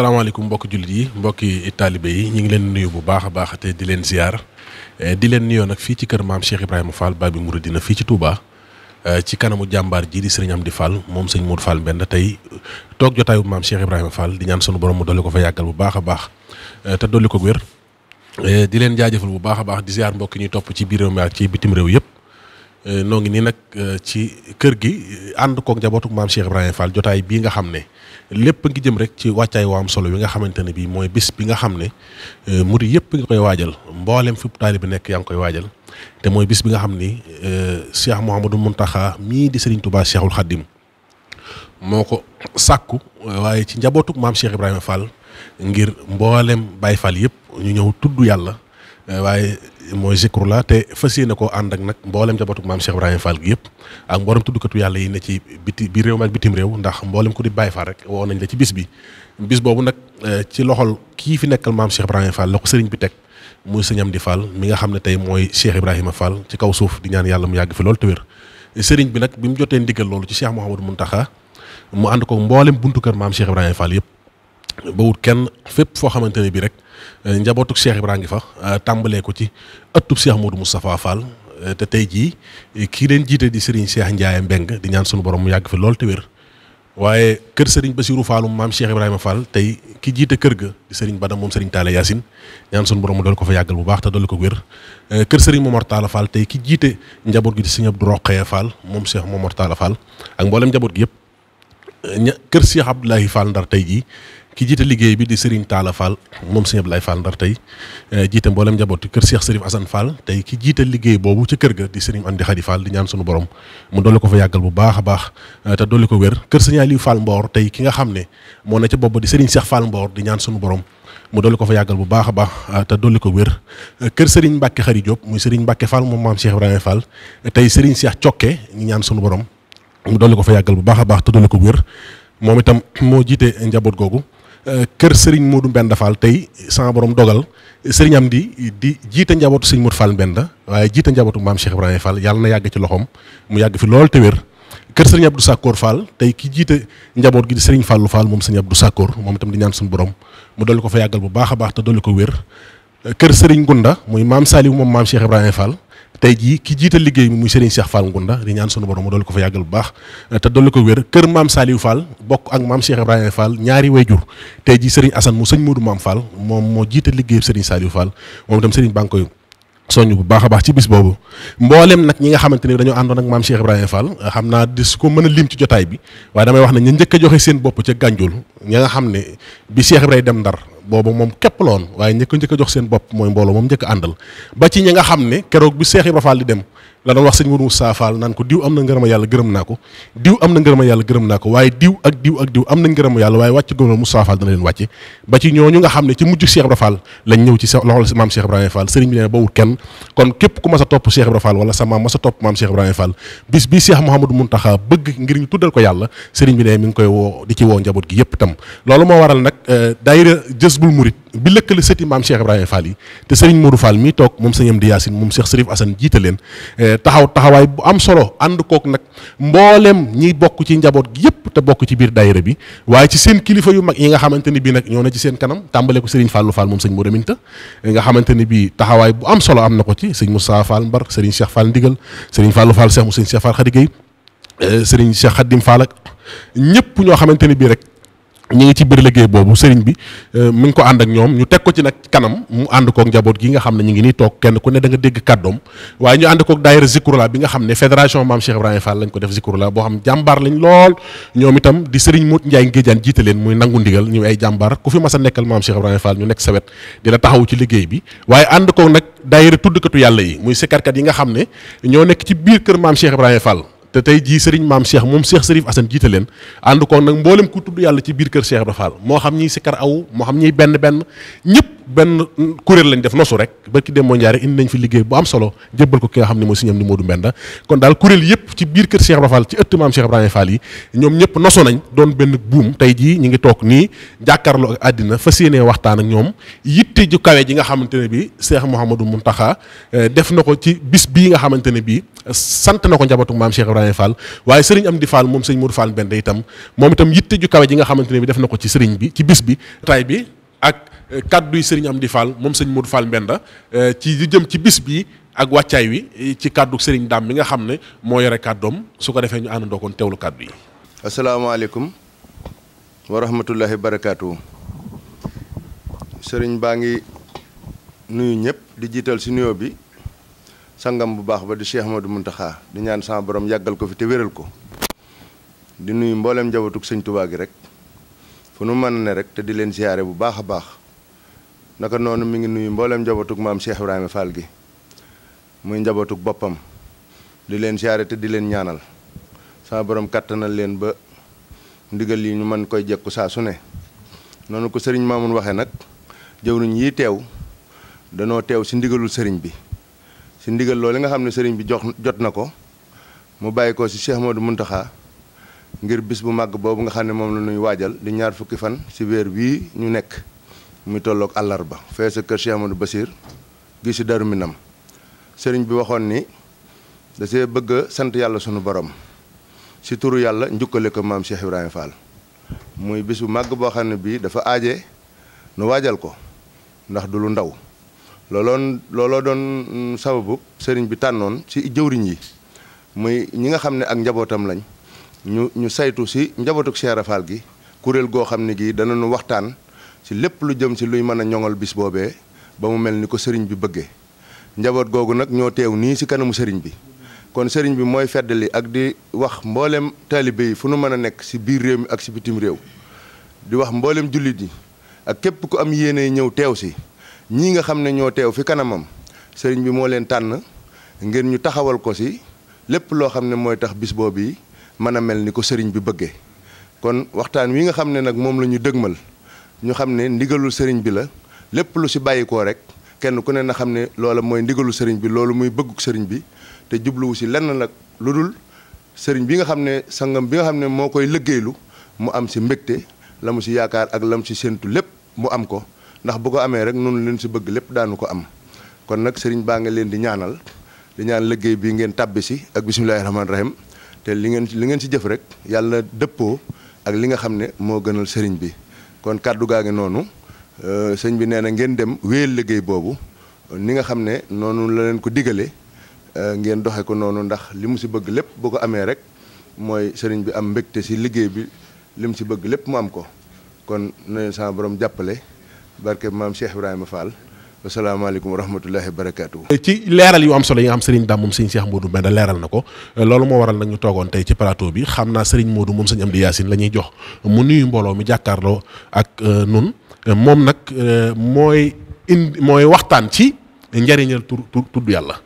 asalaamaaleykum mbokki jullit yi mbokki taalibe yi ñu ngi leen nuyu bu baax a baax te di leen ziar di leen nuyoo nag fii ci kër maam Cheikh Ibrahima Fall Babi Mouridina fii ci Touba ci kanamu jàmbaar ji di sëriñ Amdi Fall moom sëñ Modou Fall Mbenda tey toog jotaayu maam Cheikh Ibrahima Fall di ñaan sunu borom mu dolli ko fa yàggal bu baax a baax te dolli ko wér di leen jaajëfal bu baax a baax di ziar mbokki ñuy topp ci biir réew mi ak ci bitim réew yëpp. noo ngi nii nag ci kër gi ànd koog njabootuk maam Cheikh Ibrahima Fall jotaay bii nga xam ne lépp ngi jëm rek ci wàccaay waa am solo bi nga xamante ne bii mooy bis bi nga xam ne murid yëpp nga koy waajal mboolem fi taalibe bi nekk yaa ngi koy waajal te mooy bis bi nga xam ni Cheikh Mouhamadou Mountakha mii di Serigne Touba Cheikhul Khadim moo ko sàkku waaye ci njabootuk maam Cheikh Ibrahima Fall ngir mboolem Baye Fall yëpp ñu ñëw tudd yàlla. waaye mooy zikru la te fas yéene koo ànd ak nag mboolem njabootu maam Cheikh Ibrahima Fall gi yëpp ak mboolem tuddkatu yàlla yi ne ci biir réew mi ak bitim réew ndax mboolem ku di Baye Fall rek woo nañ la ci bis bi. bis boobu nag ci loxol kii fi nekkal maam Cheikh Ibrahima Fall la ko sëriñ bi teg muy sëñ Amdi Fall mi nga xam ne tey mooy Cheikh Ibrahima Fall ci kaw suuf di ñaan yàlla mu yàgg fi loolu te wér. sëriñ bi nag bi mu jotee ndigal loolu ci Cheikh Mouhamadou Mountakha mu ànd ko mboolem buntu kër maam Cheikh Ibrahima Fall yëpp. ba wut kenn fépp foo xamante ne bii rek njabootuk Cheikh Ibrahima ngi fa tàmbalee ko ci ëttub Cheikh Modou Moustapha Fall te tey jii kii leen jiite di Serigne Cheikh Ndiaye Mbeng di ñaan sunu borom mu yàgg fi lool te wér. waaye kër Serigne Bassirou Fallum maam Cheikh Ibrahima Fall tey ki jiite kër ga di Serigne Bada moom Serigne Talla Yacine ñaan sunu borom mu dool ko fa yàggal bu baax te dool ko wér. kër Serigne Momar Talla Fall tey ki jiite njaboot gi di Serigne Abdou Rokhaya Fall moom Cheikh Momar Talla Fall ak mboolem njaboot gi yëpp. kër Cheikh Abdoulaye Fall Ndar tey jii ki jiite liggéey bi di Serigne Talla Fall moom Serigne Abdoulaye Fall Ndar tey jiite mboolem njaboot kër Cheikh Serif Assane Fall tey ki jiite liggéey boobu ci kër ga di Serigne Amdi Khady Fall di ñaan sunu borom mu dolli ko fa yàggal bu baax a baax te dolli ko wér. kër Serigne Aliou Fall Mbor tey ki nga xam ne moo ne ca bopp di Serigne Cheikh Fall Mbor di ñaan sunu borom mu dolli ko fa yàggal bu baax a baax te dolli ko wér. kër Serigne Mbacke Khary Diop muy Serigne Mbacke Fall moom maam Cheikh Ibrahima Fall tey Serigne Cheikh Cokke ñu ñaan sunu borom mu dolli ko fa yàggal bu baax a baax te dolli ko wér moom itam moo jiite njaboot googu. kër Serigne Modou Mbenda Fall tey sama borom dogal Serigne Amdi di jiite njabootu Serigne Modou Fall Mbenda waaye jiite njabootu maam Cheikh Ibrahima Fall yàlla na yàgg ci loxoom mu yàgg fi lool te wér. kër Serigne Abdou Sakkoor Fall tey ki jiite njaboot gi di Serigne Fallou Fall moom Serigne Abdou Sakkoor moom itam di ñaan suñu borom mu dolli ko fa yàggal bu baax a baax te dolli ko wér. kër Serigne Gunda muy maam Saliou moom maam Cheikh Ibrahima Fall tey jii ki jiite liggéey bi muy Serigne Cheikh Fall Ngunda di ñaan sunu borom mu dolli ko fa yàggal bu baax te dolli ko wér. kër maam Saliou Fall bokk ak maam Cheikh Ibrahima Fall ñaari wayjur tey jii Serigne Assane mu sëñ Modou Maam Fall moom moo jiite liggéey Serigne Saliou Fall moom itam Serigne baa ngi koy soññ bu baax a baax ci bis boobu. mboolem nag ñi nga xamante ne dañoo àndoon ak maam Cheikh Ibrahima Fall xam naa dis ko mën a lim ci jotaay bi waaye damay wax ne ñu njëkk a joxe seen bopp ca Gànjool ñi nga xam ne bi Cheikh Ibrahima dem Ndar boobu moom képp la woon waaye njëkk a jox seen bopp mooy mbooloo moom njëkk a àndal ba ci ñi nga xam ne keroog bi Cheikh Ibrahima Fall di dem la doon wax sëñ Mourou Moussa Fall naan ko diw am na ngërëma yàlla gërëm naa ko diw am na ngërëma yàlla gërëm naa ko waaye diw ak diw am nañ ngërëma yàlla waaye wàcc gëmal Moussa Fall dana leen wàcce ba ci ñooñu nga xam ne ci mujj Cheikh Ibrahima Fall lañ ñëw ci loxol maam Cheikh Ibrahima Fall sëriñ bi ne ba wut kenn kon képp ku mas a topp Cheikh Ibrahima Fall wala sa maam mas a topp maam Cheikh Ibrahima Fall bis bi Cheikh Mouhamadou Mountakha bëgg ngir ñu tuddal ko yàlla sëriñ bi ne mi ngi koy woo di ci woo njaboot gi yëpp itam loolu moo waral nag daayira Jazbul Murid bi lëkkale sëti maam Cheikh Ibrahima Fall yi te sëriñ Modou Fall mii toog moom sëñ Amdi Yacine moom Cheikh Serif Assane jiite leen taxawaay bu am solo ànd kook nag mboolem ñiy bokk ci njaboot gi yëpp te bokk ci biir daayira bi waaye ci seen kilifa yu mag yi nga xamante ni bii nag ñoo na ci seen kanam tàmbale ko Serigne Fallou Fall moom sëñ Modou Minta nga xamante ni bii taxawaay bu am solo am na ko ci sëñ Moussa Fall Mbar Serigne Cheikh Fall Ndigal Serigne Fallou Fall Cheikh mu sëñ Cheikh Fall Khady Gueye Serigne Cheikh Khadim Fall ak ñëpp ñoo xamante ni bii rek ñu ngi ci biir liggéey boobu sëriñ bi mi ngi ko ànd ak ñoom ñu teg ko ci nag kanam mu ànd kook njaboot gi nga xam ne ñu ngi nii toog kenn ku ne da nga dégg kàddoom waaye ñu ànd kook daayira Zikrula bi nga xam ne fédération maam Cheikh Ibrahima Fall lañ ko def Zikrula boo xam jàmbaar lañ lool ñoom itam di sëriñ Mout Ndiaye Ngédiane jiite leen muy nangu ndigal ñu ay jàmbaar ku fi mas a nekkal maam Cheikh Ibrahima Fall ñu nekk sa wet di la taxaw ci liggéey bi waaye ànd kook nag daayira tuddkatu yàlla yi muy sikarkat yi nga xam ne ñoo nekk ci biir kër maam Cheikh Ibrahima Fall te tey jii sëriñ maam Cheikh moom Cheikh Serif Assane jiite leen ànd ko nag mboolem ku tudd yàlla ci biir kër Cheikh Ibrahima Fall moo xam ñiy sikkar aw moo xam ñiy benn ñëpp benn kuréel lañ def nosu rek barki dem moo njaare indi nañ fi liggéey bu am solo jébbal ko ki nga xam ne mooy Sëriñ Amdi Modou Mbenda kon daal kuréel yëpp ci biir kër Cheikh Ibrahima Fall ci ëtt maam Cheikh Ibrahima Fall yi ñoom ñëpp nosu nañ doon benn buum tey jii ñu ngi toog nii jàkkaarloo ak àddina fas yéenee waxtaan ak ñoom yitte ju kawe ji nga xamante ne bi Cheikh Mouhamadou Mountakha def na ko ci bis bii nga xamante ne bii sant na ko njabootu maam Cheikh Ibrahima Fall waaye Sëriñ Amdi Fall moom Sëriñ Modou Fall Mbenda itam moom itam yitte ju kawe ji nga xamante ne bi def na ko ci sëriñ bi ci bis bi tay bi ak kadduy Sëriñ Amdi Fall moom Sëriñ Modou Fall Mbenda ci di jëm ci bis bi ak wàccaay wi ci kaddu Sëriñ Dame mi nga xam ne moo yore kaddoom su ko defee ñu àndandoo kon teewlu kaddu yi. asalaamaaleykum wa rahmatullahi barakaatu. sëriñ baa ngi nuyu ñëpp di jiital si nuyoo bi sangam bu baax ba di Cheikh Ahmadou Mountakha di ñaan sama borom yàggal ko fi te wéral ko di nuyu mboolem njabootug Sëñ Tuubaa gi rek fu nu mën ne rek te di leen siyaare bu baax a baax naka noonu mi ngi nuyu mboolem njabootug maam Cheikh Ibrahima Fall gi muy njabootug boppam di leen siyaare te di leen ñaanal sama borom kàttanal leen ba ndigal yi ñu mën koy jekku saa su ne noonu ko sëriñ Mamoun waxee nag jëwriñ yi teew danoo teew si ndigalul sëriñ bi si ndigal loolu nga xam ne sëriñ bi jot na ko mu bàyyi ko si Cheikh Modou Mountakha ngir bis bu màgg boobu nga xam ne moom la ñuy waajal di ñaar fukki fan si weer wii ñu nekk muy tolloog àllarba fee sa kër Cheikh Amadou Bassir gi si Darou Minam sëriñ bi waxoon ni da see bëgg a sant yàlla sunu borom si turu yàlla njukkale ko maam Cheikh Ibrahima Fall muy bis bu màgg boo xam ne bii dafa aaje nu waajal ko ndax du lu ndaw looloo doon sababu sëriñ bi tànnoon si jëwriñ yi muy ñi nga xam ne ak njabootam lañ ñu saytu si njabootuk Cheikh Ibra Fall gi kuréel goo xam ne gii danañu waxtaan si lépp lu jëm si luy mën a ñoŋal bis boobee ba mu mel ni ko sëriñ bi bëggee njaboot googu nag ñoo teew nii si kanamu sëriñ bi kon sëriñ bi mooy feddali ak di wax mboolem taalibe yi fu nu mën a nekk si biir réew mi ak si bitim réew di wax mboolem jullit yi ak képp ku am yéene ñëw teew si ñii nga xam ne ñoo teew fi kanamam sëriñ bi moo leen tànn ngir ñu taxawal ko si lépp loo xam ne mooy tax bis boobu yi mën a mel ni ko sëriñ bi bëggee kon waxtaan wi nga xam ne nag moom la ñu dëgmal ñu xam ne ndigalul sëriñ bi la lépp lu si bàyyikoo rek kenn ku ne na xam ne loola mooy ndigalul sëriñ bi loolu muy bëgguk sëriñ bi te jubluwu si lenn nag lu dul sëriñ bi nga xam ne sangam bi nga xam ne moo koy liggéeylu mu am si mbégte la mu si yaakaar ak la mu si séntu lépp mu am ko ndax bu ko amee rek noonu leen si bëgg lépp daanu ko am kon nag sëriñ baa nga leen di ñaan liggéey bi ngeen tàbbi si ak bisimilahi rahmaani rahim te li ngeen si jëf rek yàlla dëppoo ak li nga xam ne moo gënal sëriñ bi kon kàddu gaa ngi noonu sëñ bi nee na ngeen dem wéyal liggéey boobu ni nga xam ne noonu la leen ko digale ngeen doxe ko noonu ndax li mu si bëgg lépp boo ko amee rek mooy sëriñ bi am mbégte si liggéey bi li mu si bëgg lépp mu am ko kon na leen sama borom jàppale barke maam Cheikh Ibrahima Fall asalaamaaleykum wa rahmatullahi wa barakaatu. ci leeral yu am solo yi nga xam Serigne Dame moom Serigne Cheikh Modou Mbenda leeral na ko loolu moo waral nag ñu toogoon tey ci plateau bi xam naa Serigne Modou moom Serigne Amdi Yacine la ñuy jox mu nuyu mbooloo mi jàkkaarloo ak nun moom nag mooy waxtaan ci njariñal tudd yàlla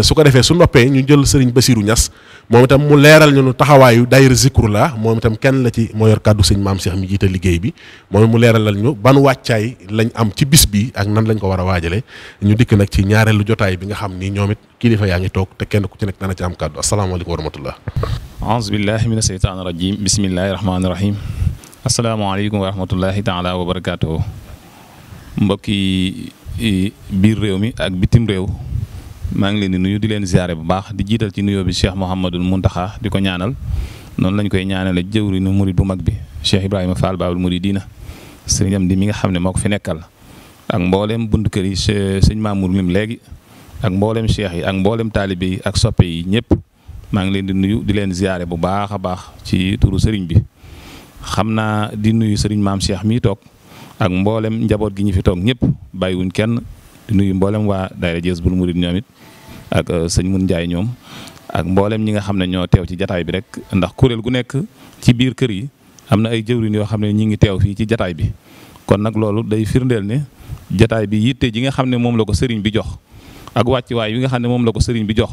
su ko defee su noppee ñu jël Serigne Bassirou Niass moom itam mu leeral ñu taxawaayu daayira Zikrullah moom itam kenn la ci moo yor kàddu sëñ maam Cheikh mi jiite liggéey bi moom mu leeralal ñu ban wàccaay lañ am ci bis bi ak nan lañ ko war a waajale ñu dikk nag ci ñaareelu jotaay bi nga xam ni ñoom it kilifa yaa ngi toog te kenn ku ci nekk dana ci am kàddu asalaamaaleykum wa rahmatullah aouzu billahi mina sheytaani rajim bismillahi rahmaani rahim asalaamaaleykum wa rahmatullahi taala wa barakatuhu mbokki biir réew mi ak bitim réew maa ngi leen di nuyu di leen ziare bu baax di jiital ci nuyoo bi Cheikh Mouhamadul Mountakha di ko ñaanal noonu lañ koy ñaanale jëwriñu murid bu mag bi Cheikh Ibrahima Fall Baabul Muridiina sëriñ Amdi mi nga xam ne moo ko fi nekkal ak mboolem buntu kër yi sëñ Mamour lim léegi ak mboolem cheikh yi ak mboolem taalibe yi ak soppe yi ñëpp maa ngi leen di nuyu di leen ziare bu baax a baax ci turu sëriñ bi xam naa di nuyu sëriñ maam Cheikh mi toog ak mboolem njaboot gi ñu fi toog ñëpp bàyyiwuñ kenn di nuyu mboolem waa daayira Jazbul Murid ñoom it ak sëñ Mun Njaay ñoom ak mboolem ñi nga xam ne ñoo teew ci jataay bi rek ndax kuréel gu nekk ci biir kër yi am na ay jëwriñ yoo xam ne ñi ngi teew fii ci jataay bi kon nag loolu day firndeel ne jataay bi yitte ji nga xam ne moom la ko sëriñ bi jox ak wàccuwaay yi nga xam ne moom la ko sëriñ bi jox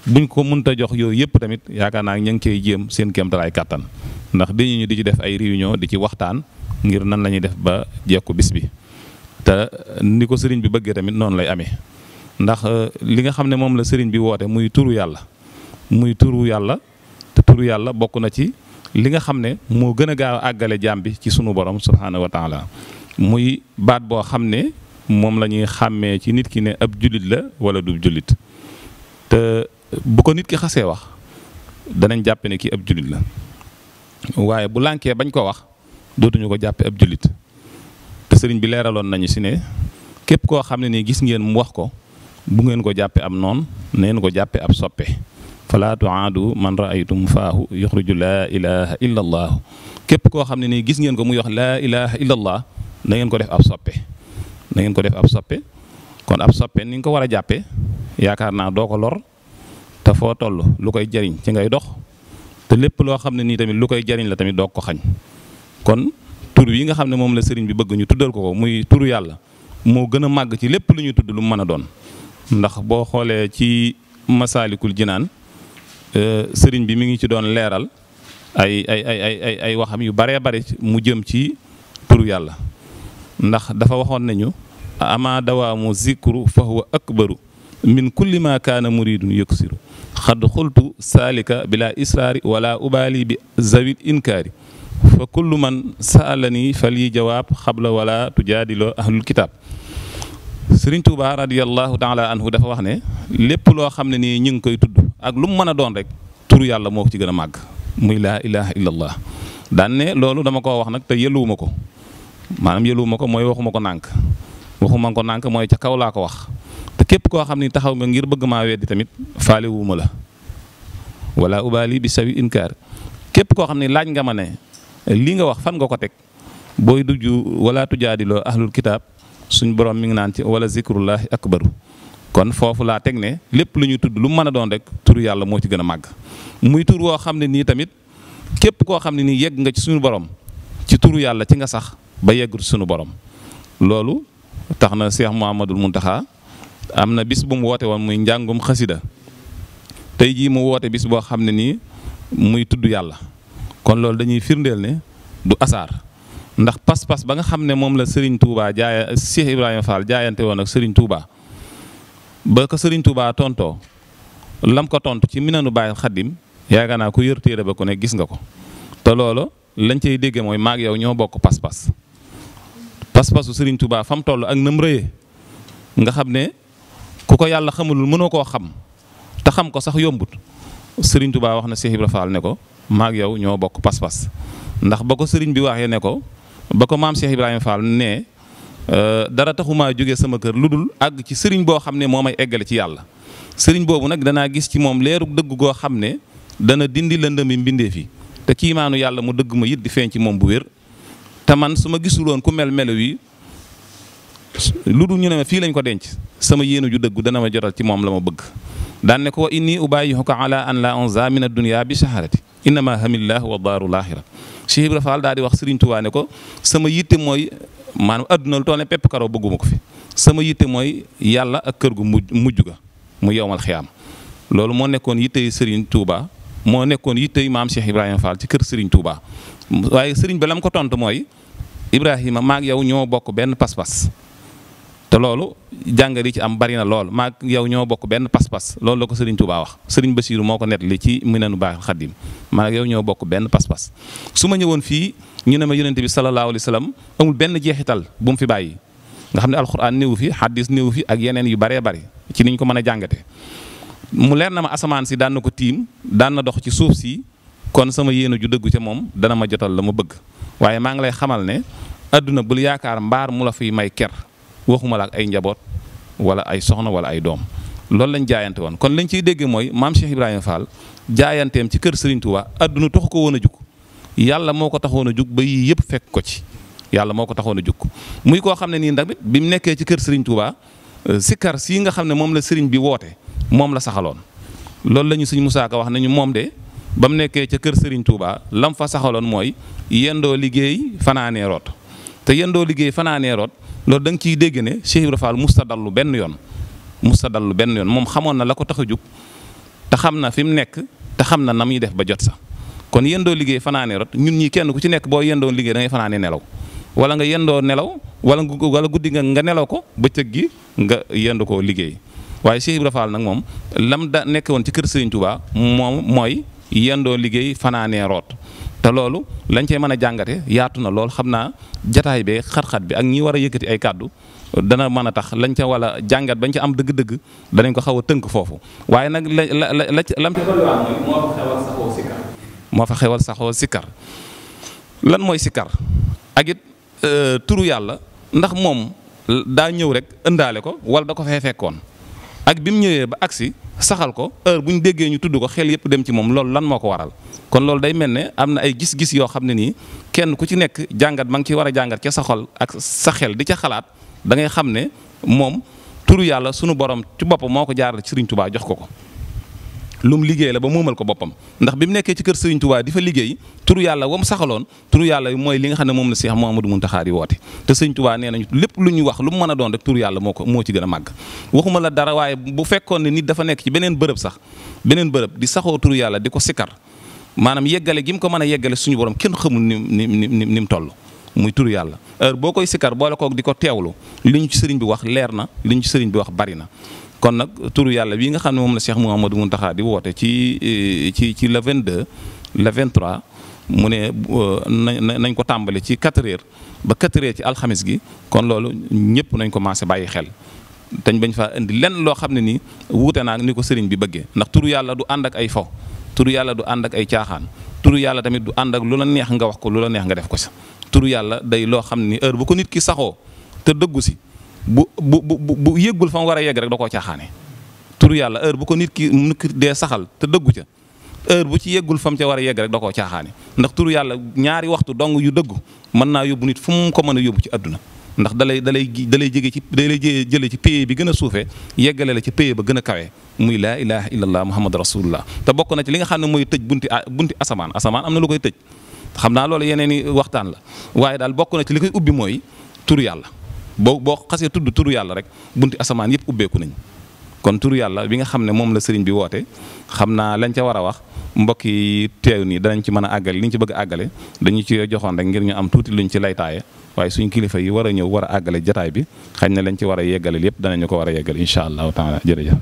buñ ko mënta jox yooyu yëpp tamit yaakaar naa ña ngi cey jéem seen kéemtalaay kàttan ndax dañu ñu di ci def ay réunion di ci waxtaan ngir nan la ñuy def ba jekku bis bi te ni ko sëriñ bi bëggee tamit noonu lay amee ndax li nga xam ne moom la sëriñ bi woote muy turu yàlla te turu yàlla bokk na ci li nga xam ne moo gën a gaaw a àggale jaam bi ci sunu borom subhaanahu wa taala muy baat boo xam ne moom la ñuy xàmmee ci nit ki ne ab jullit la wala du jullit te bu ko nit ki xasee wax danañ jàppe ne kii ab jullit la waaye bu lànkee bañ ko wax dootuñu ko jàppe ab jullit te sëriñ bi leeraloon nañu si ne képp koo xam ne nii gis ngeen mu wax ko bu ngeen ko jàppe am noon neen ko jàppe ab soppe fala tuaadu man raaytum faahu yuxriju laa ilaha illa allah képp koo xam ne nii gis ngeen ko muy wax laa ilaha illa allah na ngeen ko def ab soppe kon ab soppe ni nga ko war a jàppe yaakaar naa doo ko lor te foo toll lu koy jariñ ci ngay dox te lépp loo xam ne nii tamit lu koy jariñ la tamit doog ko xañ kon tur yi nga xam ne moom la sëriñ bi bëgg ñu tuddal ko muy turu yàlla moo gën a màgg ci lépp lu ñuy tudd lu mu mën a doon ndax boo xoolee ci masaalikul jinaan sëriñ bi mi ngi ci doon leeral ay waxam yu baree bare mu jëm ci turu yàlla ndax dafa waxoon nañu ama dawaamu zikru fa huwa akbaru min kulli ma kaana muridun yuksiru xad xultu saalika bila israari wala ubaali bi zawil inkaari fa kullu man saalani fal yi jawaab xabla wala tujaadiloo ahlul kitaab sëriñ Tuuba radiyallahu taala anhu dafa wax ne lépp loo xam ne nii ñu ngi koy tudd ak lu mu mën a doon rek turu yàlla moo ko ci gën a màgg muy laa ilaha illallah daan ne loolu dama koo wax nag te yëluwuma ko maanaam yëluwuma ko mooy waxuma ko nànk mooy ca kaw laa ko wax te képp koo xam ni taxaw nga ngir bëgg maa weddi tamit faale wuuma la wala ubaali bi sawi inkaar képp koo xam ni laaj nga ma ne lii nga wax fan nga ko teg booy dujj wala tujaadiloo ahlul kitaab suñ borom mi ngi naan ci wala zikrullahi akbaru kon foofu laa teg ne lépp lu ñuy tudd lu mën a doon rek turu yàlla moo ci gën a màgg muy tur woo xam ne nii tamit képp koo xam ne nii yegg nga ci suñu borom ci turu yàlla ci nga sax ba yeggut suñu borom loolu tax na Cheikh Mouhamadoul Mountakha am na bis bu mu woote woon muy njàngum xasida tey jii mu woote bis boo xam ne nii muy tudd yàlla kon loolu dañuy firndeel ne du asaar ndax pas-pas ba nga xam ne moom la Serigne Touba Cheikh Ibrahima Fall jaayante woon ak Serigne Touba ba ko Serigne Touba tontoo lam ko tontu ci Minanu Baayil Xaddim yaakaar naa ku yër téere ba ku ne gis nga ko te loolu lañ cay dégge mooy maag yow ñoo bokk pas-pasu Serigne Touba fa mu toll ak nam rëyee nga xam ne ku ko yàlla xamulul mënoo koo xam te xam ko sax yombut Serigne Touba wax na Cheikh Ibrahima Fall ne ko maag yow ñoo bokk pas-pas ndax ba ko Serigne bi waxee ne ko ba ko maam Cheikh Ibrahima Fall ne dara taxumaa jóge sama kër lu dul àgg ci sëriñ boo xam ne moo may eggale ci yàlla sëriñ boobu nag danaa gis ci moom leerug dëgg goo xam ne dana dindi lëndëmi mbindeef yi te kiimaanu yàlla mu dëgg ma it di feeñ ci moom bu wér te man su ma gisuloon ku mel melo wi lu dul ñu ne ma fii lañ ko denc sama yéenu ju dëggu dana ma jotal ci moom la ma bëgg daan ne ko wa inni ubayyihuka ala an la unza min ad-dunya bi shaharati innama hamillah wa daaru laaxira Cheikh Ibra Fall daal di wax Serigne Touba ne ko sama yitte mooy maanaam adduna lu toll ne pepp karaw bëgguma ko fi sama yitte mooy yàlla ak kër gu mujj ga mu yowmal xiyaam loolu moo nekkoon yittey Serigne Touba moo nekkoon yittey maam Cheikh Ibrahima Fall ci kër Serigne Touba waaye Serigne ba lam ko tontu mooy Ibrahima maag yow ñoo bokk benn pas-pas te loolu jàngat yi ci am bari na lool maag yow ñoo bokk benn pas-pas loolu la ko Serigne Touba wax Serigne Bassirou moo ko nettali ci Minanu Baayil Xaddim maag yow ñoo bokk benn pas-pas su ma ñëwoon fii ñu ne ma yonente bi sallallahu alayhi wa sallam amul benn jeexital bu mu fi bàyyi nga xam ne alxuraan néewu fi xaddis néewu fi ak yeneen yu baree bari ci niñ ko mën a jàngate mu leer na ma asamaan si daan na ko tiim daan na dox ci suuf si kon sama yéene ju dëggu ca moom dana ma jotal la ma bëgg waaye maa ngi lay xamal ne adduna bul yaakaar mbaar mu la fiy may ker waxuma la ak ay njaboot wala ay soxna wala ay doom loolu lañ jaayante woon kon lañ ciy dégg mooy maam Cheikh Ibrahima Fall jaayanteem ci kër Serigne Touba adduna taxu ko woon a jug yàlla moo ko taxoon a jug ba yii yëpp fekk ko ci yàlla moo ko taxoon a jug muy koo xam ne nii ndax bi mu nekkee ci kër Serigne Touba sikkar sii nga xam ne moom la Serigne bi woote moom la saxaloon loolu la ñu Sëñ Musaa Ka wax nañu moom de ba mu nekkee ca kër Serigne Touba lam fa saxaloon mooy yendoo liggéey fanaanee root te yendoo liggéey fanaanee root loolu da nga ciy dégg ne Cheikh Ibrahima Fall musta dallu benn yoon moom xamoon na la ko tax a jug te xam na fi mu nekk te xam na na muy def ba jot sax kon yendoo liggéey fanaanee rot ñun ñii kenn ku ci nekk boo yendoo liggéey da ngay fanaanee nelaw wala nga yendoo nelaw wala guddi nga nelaw ko bëccëg gi nga yendu koo liggéey. waaye Cheikh Ibra Fall nag moom lam da nekk woon ci kër Serigne Touba moom mooy yendoo liggéey fanaanee root te loolu lañ cee mën a jàngate yaatu na lool xam naa jataay bee xat-xat bi ak ñi war a yëkkati ay kàddu dana mën a tax lañ ca wala jàngat bañ ca am dëgg-dëgg danañ ko xaw a tënk foofu waaye nag lam ca dolliwaat mooy moo fa xewal saxoo sikkar lan mooy sikkar ak it turu yàlla ndax moom daa ñëw rek ëndaale ko wala da ko fee fekkoon ak bi mu ñëwee ba agsi saxal ko heure bu ñu déggee ñu tudd ko xel yëpp dem ci moom loolu lan moo ko waral kon loolu day mel ne am na ay gis-gis yoo xam ne nii kenn ku ci nekk jàngat ma ngi ci war a jàngat ca sa xol ak sa xel di ca xalaat da ngay xam ne moom turu yàlla sunu borom ci boppam moo ko jaaral ci Serigne Touba jox ko ko. lu mu liggéey la ba moomal ko boppam ndax bi mu nekkee ci kër Serigne Touba di fa liggéey turu yàlla wa mu saxaloon turu yàlla mooy li nga xam ne moom la Cheikh Mouhamadou Mountakha di woote te Serigne Touba nee nañu lépp lu ñuy wax lu mu mën a doon rek turu yàlla moo ci gën a màgg waxuma la dara waaye bu fekkoon ne nit dafa nekk ci beneen bërëb sax beneen bërëb di saxoo turu yàlla di ko sikkar maanaam yeggale gi mu ko mën a yeggale suñu borom kenn xamul ni mu toll muy turu yàlla heure boo koy sikkar boole koog di ko teewlu li ñu ci sëriñ bi wax leer na li ñu ci sëriñ bi wax bari na kon nag turu yàlla bii nga xam ne moom la Cheikh Mouhamadou Mountakha di woote ci le 22 le 23 mu ne nañ ko tàmbale ci 4 heures ba 4 heures ci alxamis gi kon loolu ñëpp nañ ko commencé bàyyi xel dañ bañ faa indi lenn loo xam ne nii wuute naa ni ko sëriñ bi bëggee ndax turu yàlla du ànd ak ay fo turu yàlla du ànd ak ay caaxaan turu yàlla tamit du ànd ak lu la neex nga wax ko lu la neex nga def ko sa turu yàlla day loo xam ni heure bu ko nit ki saxoo te dëggu si bu yëggul fa mu war a yegg rek da koo caaxaane turu yàlla heure bu ko nit ki dee saxal te dëggu ca heure bu ci yeggul fa mu ca war a yegg rek da koo caaxaane ndax turu yàlla ñaari waxtu dong yu dëggu mën naa yóbbu nit fu mu ko mën a yóbbu ci àdduna ndax dalay jëlee ci paye bi gën a suufee yeggale la ci paye ba gën a kawee muy laa ilaha illallah muhammad rasulullah te bokk na ci li nga xam ne mooy tëj bunti asamaan am na lu koy tëj xam naa loolu yeneen i waxtaan la waaye daal bokk na ci li koy ubbi mooy turu yàlla boo xasee tudd turu yàlla rek bunti asamaan yëpp ubbeeku nañ kon turu yàlla bi nga xam ne moom la sëriñ bi woote xam naa lañ ca war a wax mbokk yi teew nii danañ ci mën a àggale li ñu ci bëgg a àggale dañu ci joxoon rek ngir ñu am tuuti luñ ci laytaaye waaye suñ kilifa yi war a ñëw war a àggale jataay bi xañ na lañ ci war a yeggale lépp danañu ko war a yeggale incha allahu taala jërëjëf.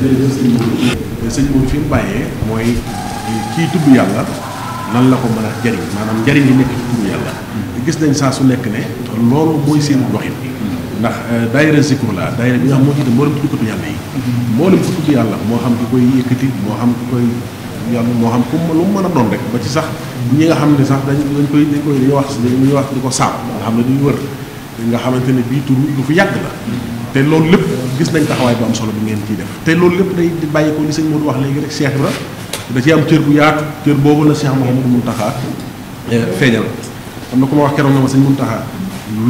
jërëjëf sëñ Modou fi mu bàyyee mooy kii tudd yàlla lan la ko mën a jariñ maanaam njariñ li nekk ci tudd yàlla gis nañ saa su nekk ne loolu mooy seen doxin ndax daayira zikru la daayira bi nga xam moo jiite mboolem tuddkatu yàlla yi mboolem ko tudd yàlla moo xam ki koy yëkkati moo xam ki koy yàlla moo xam ku lu mu mën a doon rek ba ci sax ñi nga xam ne sax dañuy wax di ko saam nga xam ne duñu wër nga xamante ne bii tur lu fi yàgg la te loolu lépp gis nañ taxawaay bu am solo bi ngeen ciy def te loolu lépp day bàyyi ko li sëñ Modou wax léegi rek Cheikh Ibra da ci am cër bu yaatu cër boobu la Cheikh Mouhamadou Mountakha feeñal am na ku ma wax keroog na ma sëñ Mountakha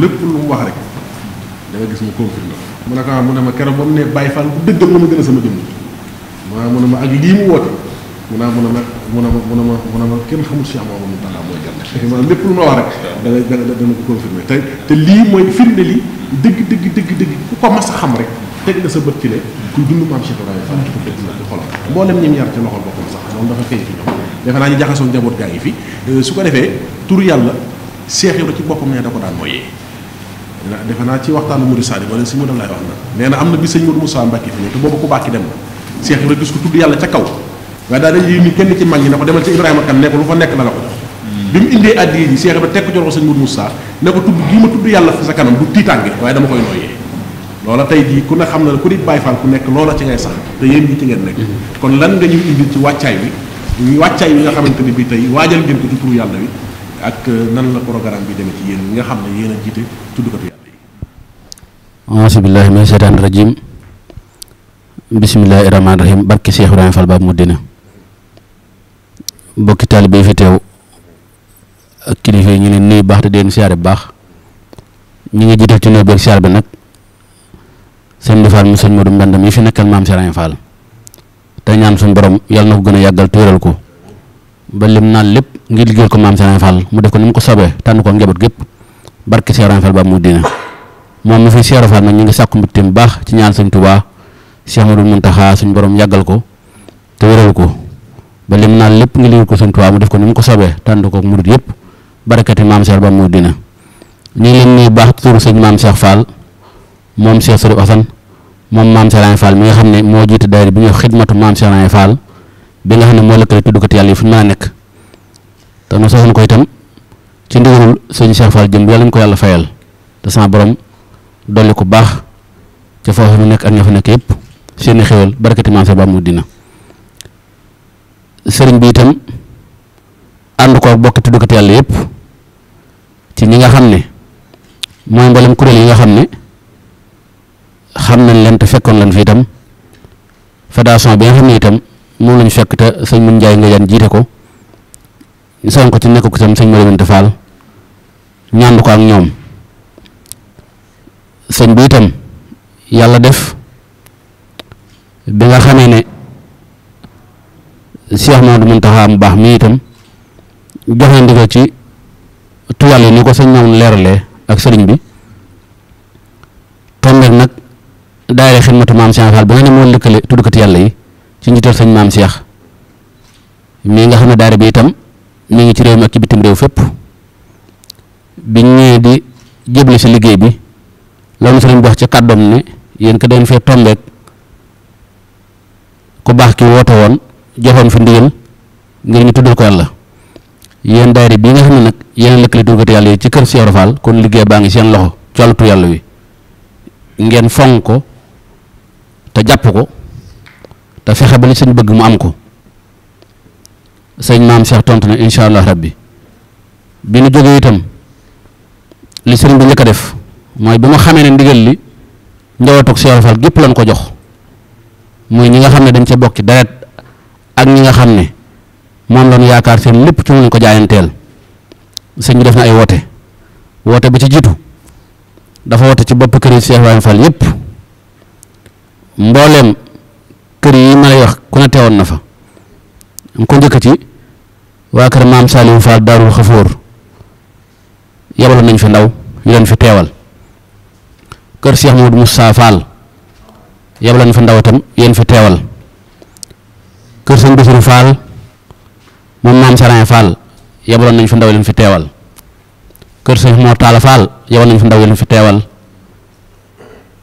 lépp lu mu wax rek da nga gis mu confirmé mu ne ko mu ne ma keroog ba mu ne Baye Fall bu dëggal ma gën a sama jëmm mu ne ma ak lii mu woote mu ne ma kenn xamul Cheikh Mouhamadou Mountakha mooy jar maanaam lépp lu ma wax rek dana ko confirmé te lii mooy firnde li dëgg ku ko mas a xam rek teg nga sa bët ci ne kuy dund maam Cheikh Ibrahima Fall ko dëgg la di xolam mboolem ñim yar ci loxol boppam sax loolu dafa feeñ ci ñoom defe naa ñu jaxasoo njaboot gaa ngi fi su ko defee turu yàlla Cheikh Ibra ci boppam ne da ko daan mooyee defe naa ci waxtaanu Mouride Sadi wala si mu dem laay wax na nee na am na bi sëñ Modou Moussa Mbacke fi ñëw te boobu ku bàkki dem na Cheikh Ibra gis ko tudd yàlla ca kaw waaye daal dañuy ni kenn ci mag ñi ne ko demal ci Ibrahima kan ne ko lu fa nekk na la ko jox bi mu indee addiya ji Cheikh Ibra teg ko jox ko sëñ Modou Moussa ne ko tudd gii ma tudd yàlla fi sa kanam du tiitaange waaye dama koy nooyee loola tey jii ku ne xam na ne ku di Baye Fall ku nekk loola ci ngay sax te yéen ñi ci ngeen nekk kon lan nga ñuy indil ci wàccaay bi nga xamante ni bi tey waajal ngeen ko ci turu yàlla wi ak nan la programme bi demee ci yéen ñi nga xam ne yéen a jiite tuddkatu yàlla yi auzu billaahi mina shaytaani rajiim bismillaahi rahmaani rahiim barke Cheikh Ibrahima Fall Baab Mudina bokki taalibe yi fi teew ak kilifa yi ñu leen nuyu baax te deen siyaare bu baax ñu ngi jiital ci nuyu beeg siyaare bi nag sëñ Di Fall mu sëñ Modou Mbendam yi fi nekkal maam Serigne Fall te ñaan suñu borom yàlla na ko gën a yàggal te wéral ko ba lim naan lépp ngir liggéeyal ko maam Serigne Fall mu def ko ni mu ko sobee tànn ko njaboot gépp barke Cheikh Ibrahima Fall Baab Mudina moom mi fi Cheikh Fall nag ñu ngi sàkku mbitteem bu baax ci ñaan sëñ Touba Cheikh Modou Mountakha suñu borom yàggal ko te wéral ko ba lim naan lépp ngir liggéeyal ko sëñ Touba mu def ko ni mu ko sobee tànn ko murid yëpp barakati maam Serigne Baab Mudina ñu ngi leen nuyu baax turu sëñ maam Cheikh Fall moom Cheikh Sërif Assane moom maam Serigne Fall mi nga xam ne moo jiite daayira bi ñuy xidmatu maam Serigne Fall bi nga xam ne moo lëkkale tuddukati yàlla yi fu ñu mën a nekk te nu soxna ko itam ci ndigalul sëñ Cheikh Fall jëm yàlla ñu ko yàlla fayal te sama borom dolli ko baax ca foofu mu nekk ak ña fa nekk yëpp seeni xéwal barakati maam Cheikh Ba mu dina sëriñ bi itam ànd ko ak bokki tuddukati yàlla yëpp ci ñi nga xam ne mooy mboolem kuréel yi nga xam ne xam nañ leen te fekkoon lan fi itam fédération bi nga xam ne itam moom lañu fekk te sëñ Mun Njaay nga yan jiite ko ñu soñ ko ci nekk ko itam sëñ Modou Fall ñaandu ko ak ñoom sëñ bi itam yàlla def bi nga xamee ne Cheikh Mamadou Mountakha mu baax mi itam joxe ndigal ci tuwàll yi ni ko sëñ ñoom leeralee ak sëriñ bi tombeek nag daayira xidmatu maam Cheikh Fall ba nga ne moo lëkkale tuddukati yàlla yi ci njiital sëñ maam Cheikh mii nga xam ne daayira bi itam mi ngi ci réew mi ak ci bitim réew fépp biñ ñëwee di jébale si liggéey bi loolu sëriñ bi wax ci kàddoom ne yéen ko dañ fee tombeek ku baax ki woote woon joxoon fi ndigal ngir ñu tuddal ko yàlla yéen daayira bii nga xam ne nag yéen lëkkale tuddukati yàlla yi ci kër Cheikh Fall kon liggéey baa ngi seen loxo ci wàllu tur yàlla wi ngeen fonk ko te jàpp ko te fexe ba li sëñ bëgg mu am ko sëñ maam Cheikh tontu na incha allah rabbi bi nu jógee itam li sëriñ bi njëkk a def mooy bi ma xamee ne ndigal li njabootu Cheikh Fall gépp lañ ko jox muy ñi nga xam ne dañ ca bokki deret ak ñi nga xam ne moom lañu yaakaar seen lépp ci lañ ko jaayanteel sëñ bi def na ay woote bi ci jiitu dafa woote ci bopp kër yi Cheikh Ibrahima Fall yépp mbooleem kër yi ma lay wax ku ne teewoon na fa nga ko njëkk ci waa kër maam Saliou Fall Daarul Xafoor yabaloon nañ fi ndaw yu leen fi teewal kër Cheikh Modou Moussa Fall yabaloon fi ndaw itam yéen fi teewal kër sëñ Bassirou Fall moom maam Serigne Fall yabaloon nañ fi ndaw yu leen fi teewal kër sëñ Mor Talla Fall yabal nañ fi ndaw yu leen fi teewal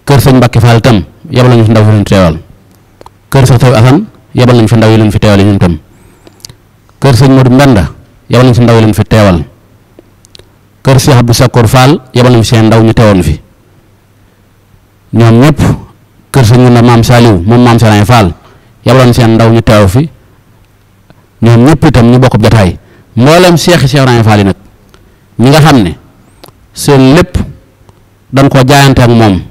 kër sëñ Mbacke Fall itam yabal nañ fi ndaw yu leen fi teewal kër sëñ Taw Assane yabal nañ fi ndaw yu leen fi teewal ñun itam kër sëñ Modou Mbenda yabal nañ fi ndaw yu leen fi teewal kër Cheikh Abdou Sakkour Fall yabal nañ fi seen ndaw ñu teewoon fi ñoom ñëpp kër sëñ Munda maam Saliou moom maam Serigne Fall yabal nañ seen ndaw ñu teew fi ñoom ñëpp itam ñu bokk jotaay mboolem Cheikh Ibrahima Fall yi nag ñi nga xam ne seen lépp dañ koo jaayante ak moom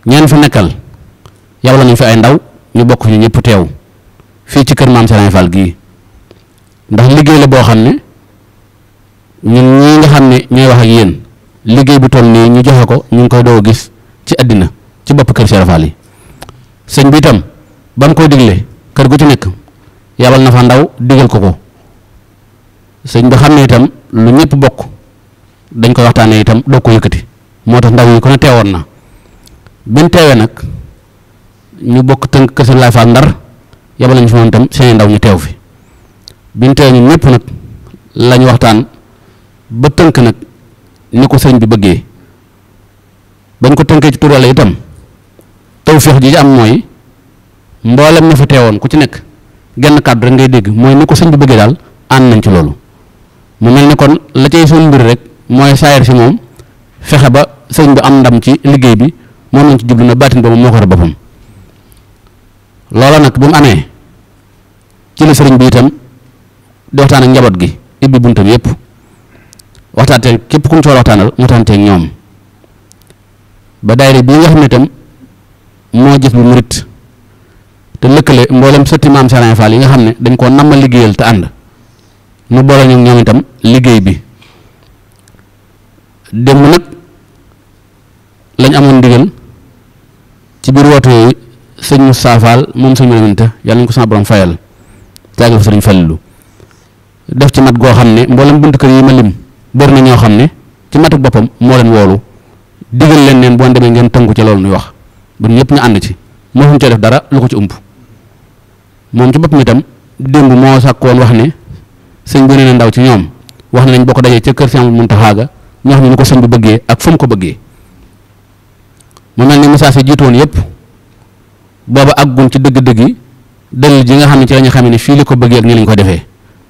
ñeen fi nekkal yabal nañ fi ay ndaw ñu bokk ñu ñëpp teew fii ci kër maam Serigne Fall gii ndax liggéey la boo xam ne ñun ñii nga xam ne ñooy wax ak yéen liggéey bi toll nii ñu joxe ko ñu ngi koy doo gis ci àddina ci bopp kër Serigne Fall yi sëñ bi itam ba mu koy digle kër gu ci nekk yabal na fa ndaw digal ko sëñ bi xam ne itam lu ñëpp bokk dañ koy waxtaanee itam doo ko yëkkati moo tax ndaw yi ko ne teewoon na biñ teewee nag ñu bokk tënk kër Serigne Fall Ndar yabal nañ fi moom itam seen ndaw ñu teew fi biñ teewee ñun ñëpp nag lañ waxtaan ba tënk nag ni ko sëñ bi bëggee bañ ko tënkee ci tur Yàlla itam tawfeex ji am mooy mboolem ñu fa teewoon ku ci nekk genn kàddu rek ngay dégg mooy ni ko sëñ bi bëggee daal ànd nañ ci loolu mu mel ni kon la cay suñu mbir rek mooy saayir si moom fexe ba sëñ bi am ndam ci liggéey bi moom lañ ci jublu na baatin boobu moo ko war boppam loola nag bi mu amee ci la sëriñ bi itam di waxtaan ak njaboot gi ibbi buntam yépp waxtaanee képp ku mu ci war a waxtaanal mu waxtaanee ak ñoom ba daayira bii nga xam ne itam moo gis bu murit te lëkkale mboolem sëtti maam Serigne Fall yi nga xam ne dañ koo namma liggéeyal te ànd mu boole ñu ñoom itam liggéey bi démb nag lañ amoon ndigal ci biir woote yooyu sëñ Moussa Fall moom sëñ Malamine yàlla nañ ko sama borom fayal jaagal fa sëriñ Fallilu def ci mat goo xam ne mboolem bunt kër yi ma lim bëri na ñoo xam ne ci matuk boppam moo leen woolu digal leen neen boo demee ngeen tënku ci loolu nuy wax bu ñëpp ñu ànd ci moo fu ñu cee def dara lu ko ci ump moom ci boppam itam démb moo sàkkoon wax ne sëñ bi nee na ndaw ci ñoom wax nañ boo ko dajee ca kër Sëñ Muntaxa ga ñu wax ñu ni ko sëñ bi bëggee ak fu mu ko bëggee. mu mel ni message yi jiitu woon yëpp booba àggun ci dëgg-dëgg yi dalil ji nga xam ne ci la ñu xamee ni fii li ko bëggee ak nii lañ ko defee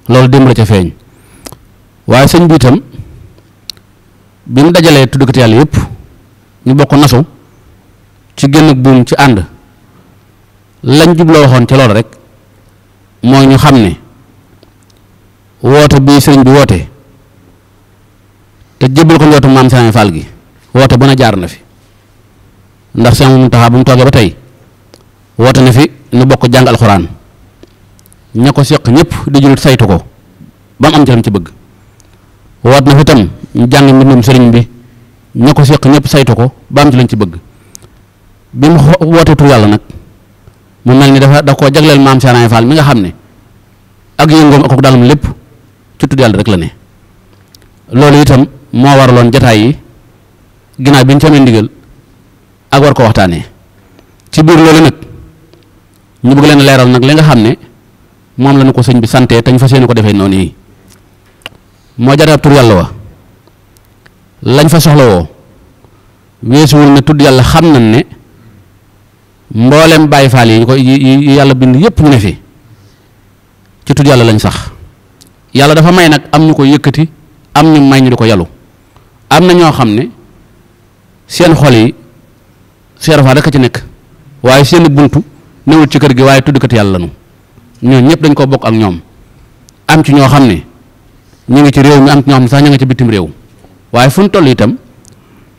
loolu démb la ca feeñ waaye sëñ bi itam bi mu dajalee tuddkat yàlla yëpp ñu bokk nasu ci génn ak buum ci ànd lañ jubloo waxoon ci loolu rek mooy ñu xam ne woote bii sëriñ bi woote te jébbal ko njootu maam Serigne Fall gi woote bu na jaar na fi ndax Sëriñ Muntaxa bu mu toogee ba tey woote na fi nu bokk jàng alxuraan ña ko seq ñëpp di julit saytu ko ba mu am ci lam ci bëgg woote na fi tam ñu jàng mbindum sëriñ bi ña ko seq ñëpp saytu ko ba am ci lañ ci bëgg bi mu woote tur yàlla nag mu mel ni da koo jagleel maam Serigne Fall mi nga xam ne ak yëngoom ak dalam lépp ci tudd yàlla rek la ne loolu itam moo waraloon jataay yi ginnaaw bi ñu ci amee ndigal ak war ko waxtaanee ci biir loolu nag ñu bëgg leen leeral nag li nga xam ne moom la ñu ko sëñ bi santee te ñu fas yéene ko defee noonu yi moo jataab tur yàlla wa lañ fa soxla woo weesuwul ne tudd yàlla xam nañ ne mboolem Baay Faal yi ko yi yàlla bind yépp ñu ne fi ci tudd yàlla lañ sax yàlla dafa may nag am ñu ko yëkkati am ñu may ñu di ko yalu am na ñoo xam ne seen xol yi seerafa rek a ci nekk waaye seen buntu newul ci kër gi waaye tuddkat yàlla lañu ñoo ñëpp dañ ko bokk ak ñoom am ci ñoo xam ne ñu ngi ci réew mi am ci ñoo xam ne sax ñu ngi ci bitim réew waaye fu ñu toll itam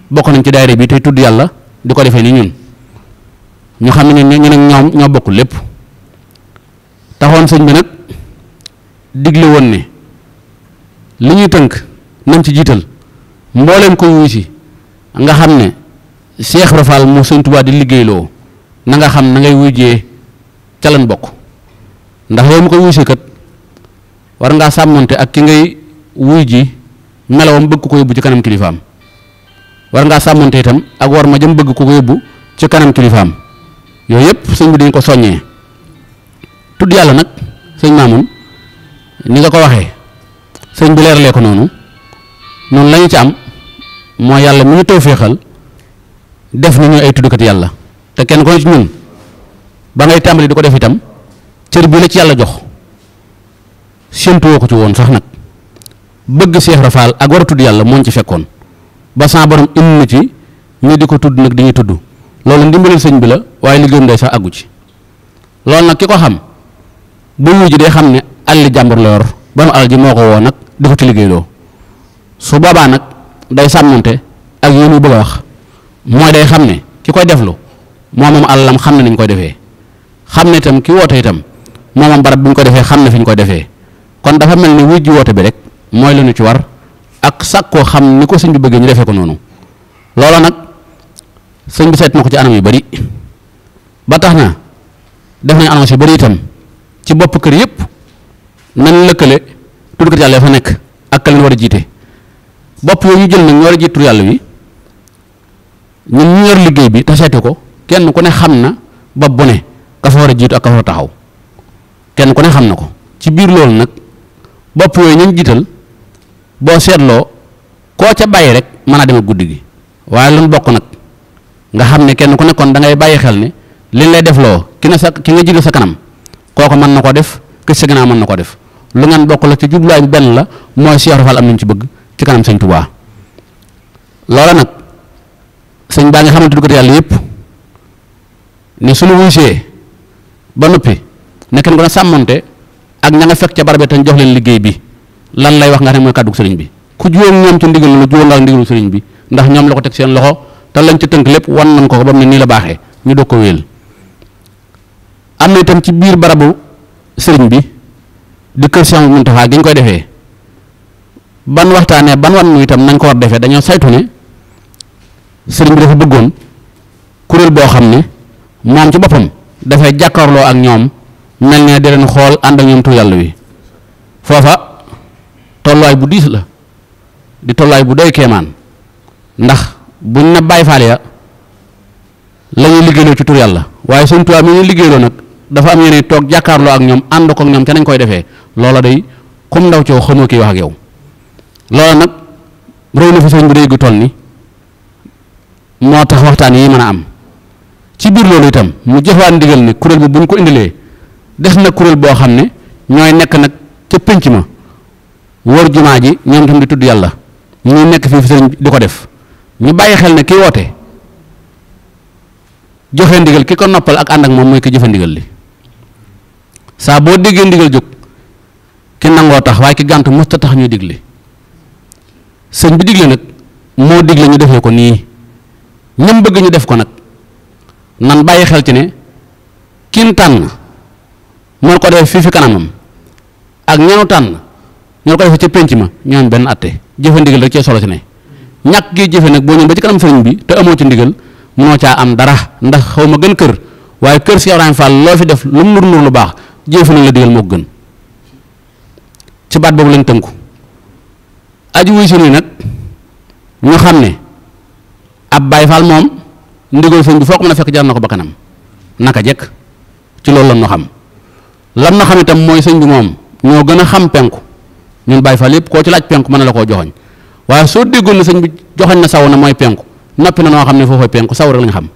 bokk nañ ci daayira bi tey tudd yàlla di ko defee ni ñun ñu xam ne ñu nag ñoom ñoo bokk lépp taxoon sëñ bi nag digle woon ne li ñuy tënk nañ ci jiital mbooleem ko wuy si nga xam ne Cheikh Ibra Fall mu Sëñ Tuubaa di liggéeyloo na nga xam na ngay wujjee ca lan bokk ndax yow mu koy wuy si kat war ngaa sàmmonte ak ki ngay wuy ji melawam bëgg ko yóbbu ci kanam kilifaam war ngaa sàmmonte itam ak war ma jëm bëgg ko yóbbu ci kanam kilifaam yooyu yëpp sëñ bi dañ ko soññee tudd yàlla nag sëñ Maamun ni nga ko waxee sëñ bi leeralee ko noonu lañu ci am moo yàlla mi ñu tawféexal def ni ñuy ay tuddkat yàlla te kenn ko ci ñun ba ngay tàmbali di ko def itam cër bi la ci yàlla jox séentuwoo ko ci woon sax nag bëgg Cheikh Ibra Fall ak war a tudd yàlla moo ci fekkoon ba sa borom indi na ci ñu di ko tudd nag di ñuy tudd loolu ndimbalal sëñ bi la waaye liggéeyam day sax àggu ci loolu nag ki ko xam bu wuy ji day xam ne alli jàmbur la yor ba mu alal ji moo ko woo nag di ko ci liggéeyloo su boobaa nag day sàmmonte ak yéen yu bëgg a wax mooy day xam ne ki koy deflu moom alalam xam ne ni ñu koy defee xam ne itam ki woote itam moom barab bi ñu ko defee xam ne fi ñu koy defee kon dafa mel ni wuy ji woote bi rek mooy lu ñu ci war ak sàkkoo xam ni ko sëñ bi bëggee ñu defee ko noonu loolu nag sëñ bi seet na ko ci anam yu bari ba tax na def nañ annonce yu bari itam ci bopp kër yëpp nañ lëkkale tuddkat yàlla fa nekk ak ka leen war a jiite bopp yooyu ñu jël nag ñu war a jiit tur yàlla wi ñun ñu yor liggéey bi te seete ko kenn ku ne xam na bopp bu ne ka fa war a jiitu ak ka fa war a taxaw kenn ku ne xam na ko ci biir loolu nag bopp yooyu ñu jiital boo seetloo koo ca bàyyi rek mën a dem ak guddi gi waaye lu bokk nag nga xam ne kenn ku ne kon da ngay bàyyi xel ne liñ lay def loo ki nga jiital sa kanam kooku mën na ko def ki sa gannaaw mën na ko def lu ngeen bokk la ci jubluwaay bi benn la mooy Cheikh Ibra Fall am nañ ci bëgg ci kanam sëñ Tuubaa loola nag sëñ baa nga xamante du yàlla yëpp ne suñu wuysee ba noppi nekk ko na sàmmonte ak ña nga fekk ca barab te jox leen liggéey bi lan lay wax nga xam ne mooy kàddu sëriñ bi ku juwóom ñoom ci ndigal lu juwóom nga ak ndigalu sëriñ bi ndax ñoom la ko teg seen loxo te lañ ci tënk lépp wan nañ ko ba mu ne nii la baaxee ñu doog ko wéel am na itam ci biir barabu sëriñ bi di kër Cheikh Mountakha gi ñu koy defee ban waxtaanee ban wan nu itam nañ ko war defee dañoo saytu ne sëriñ bi dafa bëggoon kuréel boo xam ne moom ci boppam dafay jàkkaarloo ak ñoom mel ne di leen xool ànd ak ñoom tur yàlla wi foofa tolluwaay bu diis la di tolluwaay bu doy kéemaan ndax buñ na Baay Faal ya la ñuy liggéeyloo ci tur yàlla waaye Sëriñ Tuubaa mi ñuy liggéeyloo nag dafa am yeneen toog jàkkaarloo ak ñoom ànd ko ak ñoom ca nañ koy defee loola day comme ndaw coow xamoo kii wax ak yow loola nag réew na fa sëriñ bi day gu toll ni moo tax waxtaan yi mën a am ci biir loolu itam mu joxwaat ndigal ni kuréel bi bu ñu ko indilee des na kuréel boo xam ne ñooy nekk nag ca pénc ma wër jumaa ji ñoom tam di tudd yàlla ñuy nekk fii fi sëriñ di ko def ñu bàyyi xel ne kii woote joxe ndigal ki ko noppal ak ànd ak moom mooy ki jëfe ndigal li saa boo déggee ndigal jóg ki nangoo tax waaye ki gàntu mësta tax ñuy digle sëñ bi digle nag moo digle ñu defee ko nii ñam bëgg ñu def ko nag nan bàyyi xel ci ne kin tànn moo ko def fii fi kanamam ak ñenu tànn ñoo ko defee ca pénc ma ñoom benn atte jëfe ndigal rek cee solo ci ne ñàkk gi jëfe nag boo ñëw ba ci kanam sëriñ bi te amoo ci ndigal mënoo caa am dara ndax xaw ma gën kër waaye kër Cheikh Ibrahima Fall loo fi def lu mu nur lu baax jëfe nañ la digal moo gën ci baat boobu lañ tënku aji wuy si nag ñu xam ne ab Baay Faal moom ndigal sëñ bi foo ko mën a fekk jar na ko ba kanam naka jekk ci loolu lan no xam lam na xam itam mooy sëñ bi moom ñoo gën a xam penku ñun Baay Faal yëpp koo ci laaj penku mën na la koo joxoñ waaye soo déggoon na sëñ bi joxoñ na saw na mooy penku noppi na noo xam ne foofooy penku saw rek lañ xam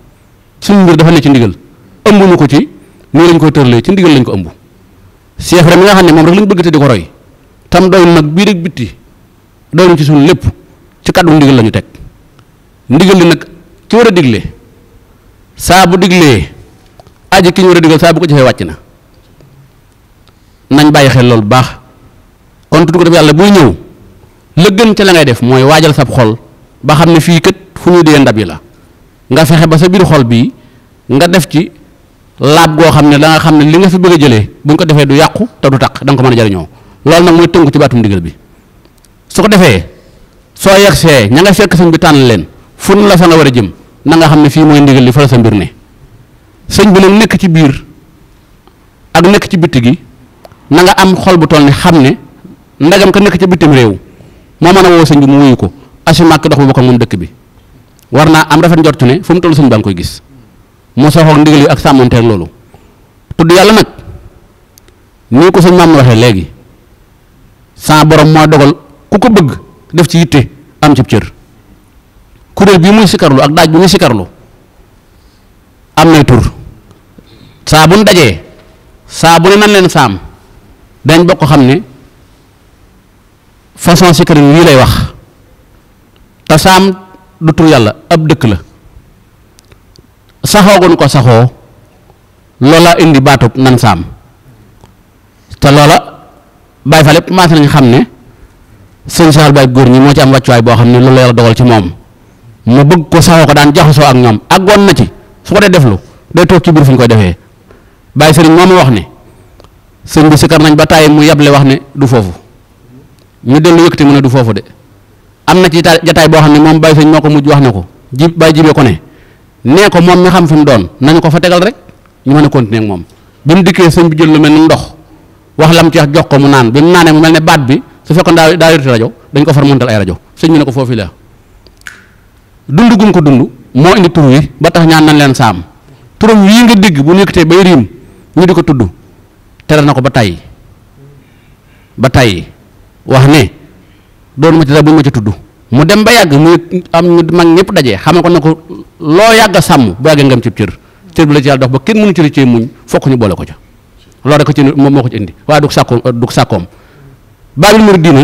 suñu mbir dafa ne ci ndigal ëmbuñu ko ci nii lañ koy tërlee ci ndigal lañ ko ëmb Cheikh rek mi nga xam ne moom rek lañ bëgg te di ko roy tam doy nag bii rek bitti doyuñ ci suñu lépp ci kàddu ndigal la ñu teg ndigal li nag ci war a digle saa bu diglee aji ki ñu war a digal saa bu ko jëfee wàcc na nañ bàyyi xel loolu bu baax kon tudd ko def yàlla buy ñëw la gën ca la ngay def mooy waajal sab xol ba xam ne fii kët fu ñuy dee ndab yi la nga fexe ba sa biir xol bii nga def ci laab goo xam ne da nga xam ne li nga fi bëgg a jëlee buñ ko defee du yàqu te du taq da nga ko mën a jariñoo loolu nag mooy tënku ci baatum ndigal bi su ko defee soo yegsee ña nga fekk sëñ bi tànn leen fu la fa nga war a jëm na nga xam ne fii mooy ndigal li fa la sa mbir ne sëñ bi nag nekk ci biir ak nekk ci bitti gi na nga am xol bu toll ni xam ne ndagam ka nekk ci bitim réew moo mën a woo sëñ bi mu wuyu ko asimàkk dox bu bokk ak moom dëkk bi war naa am rafet njortu ne fu mu toll sëñ baa ngi koy gis moo soxoog ndigal yi ak sàmmonteeg loolu tudd yàlla nag nii ko sëñ maam waxee léegi sa borom moo dogal ku ko bëgg def ci yitte am ci cër kuréel bii muy sikarlu ak daaj bi muy sikarlu am nay tur saa bu nu dajee saa bu ne nan leen saam dañ bokk xam ne façon sikarin lii lay wax te saam du tur yàlla ab dëkk la saxoogun ko saxoo loola indi baatub nan saam te loola Baay Faal lépp maase nañ xam ne sëñ Saal Baay góor ñi moo ci am wàccuwaay boo xam ne loolu la yàlla dogal ci moom mu bëgg ko saxoo ko daan jaxasoo ak ñoom àggoon na ci su ko dee deflu day toog ci biir fu ñu koy defee Baay Sëriñ moom wax ne sëñ bi sikar nañ ba tàyyi mu yable wax ne du foofu ñu dellu yëkkati mu ne du foofu de am na ci jataay boo xam ne moom Baay Sëriñ moo ko mujj wax ne ko Baay jibee ko ne nee ko moom mi xam fi mu doon nañu ko fa tegal rek ñu mën a continuer ak moom bi mu dikkee sëñ bi jël lu mel ni ndox wax lam ci jox ko mu naan bi mu naanee mu mel ne baat bi su fekkoon daa yorti rajo dañ ko far montal ay rajo sëñ bi ne ko foofu la dund gum ko dund moo indi tur wi ba tax ñaan nañ leen saam turam yii nga dégg bu nekkatee bay riim ñu di ko tudd tere na ko ba tàyyi wax ne doon ma ci dara bu ma ci tudd mu dem ba yàgg muy am ñu mag ñëpp dajee xamal ko ne ko loo yàgg a sàmm bu yàggee ngam ci cër bi la ci yàlla dox ba kenn mënu ci muñ fokk ñu boole ko ca loolu rek ko ci moom moo ko ci indi waaye du sàkkoom Baabul Muridiina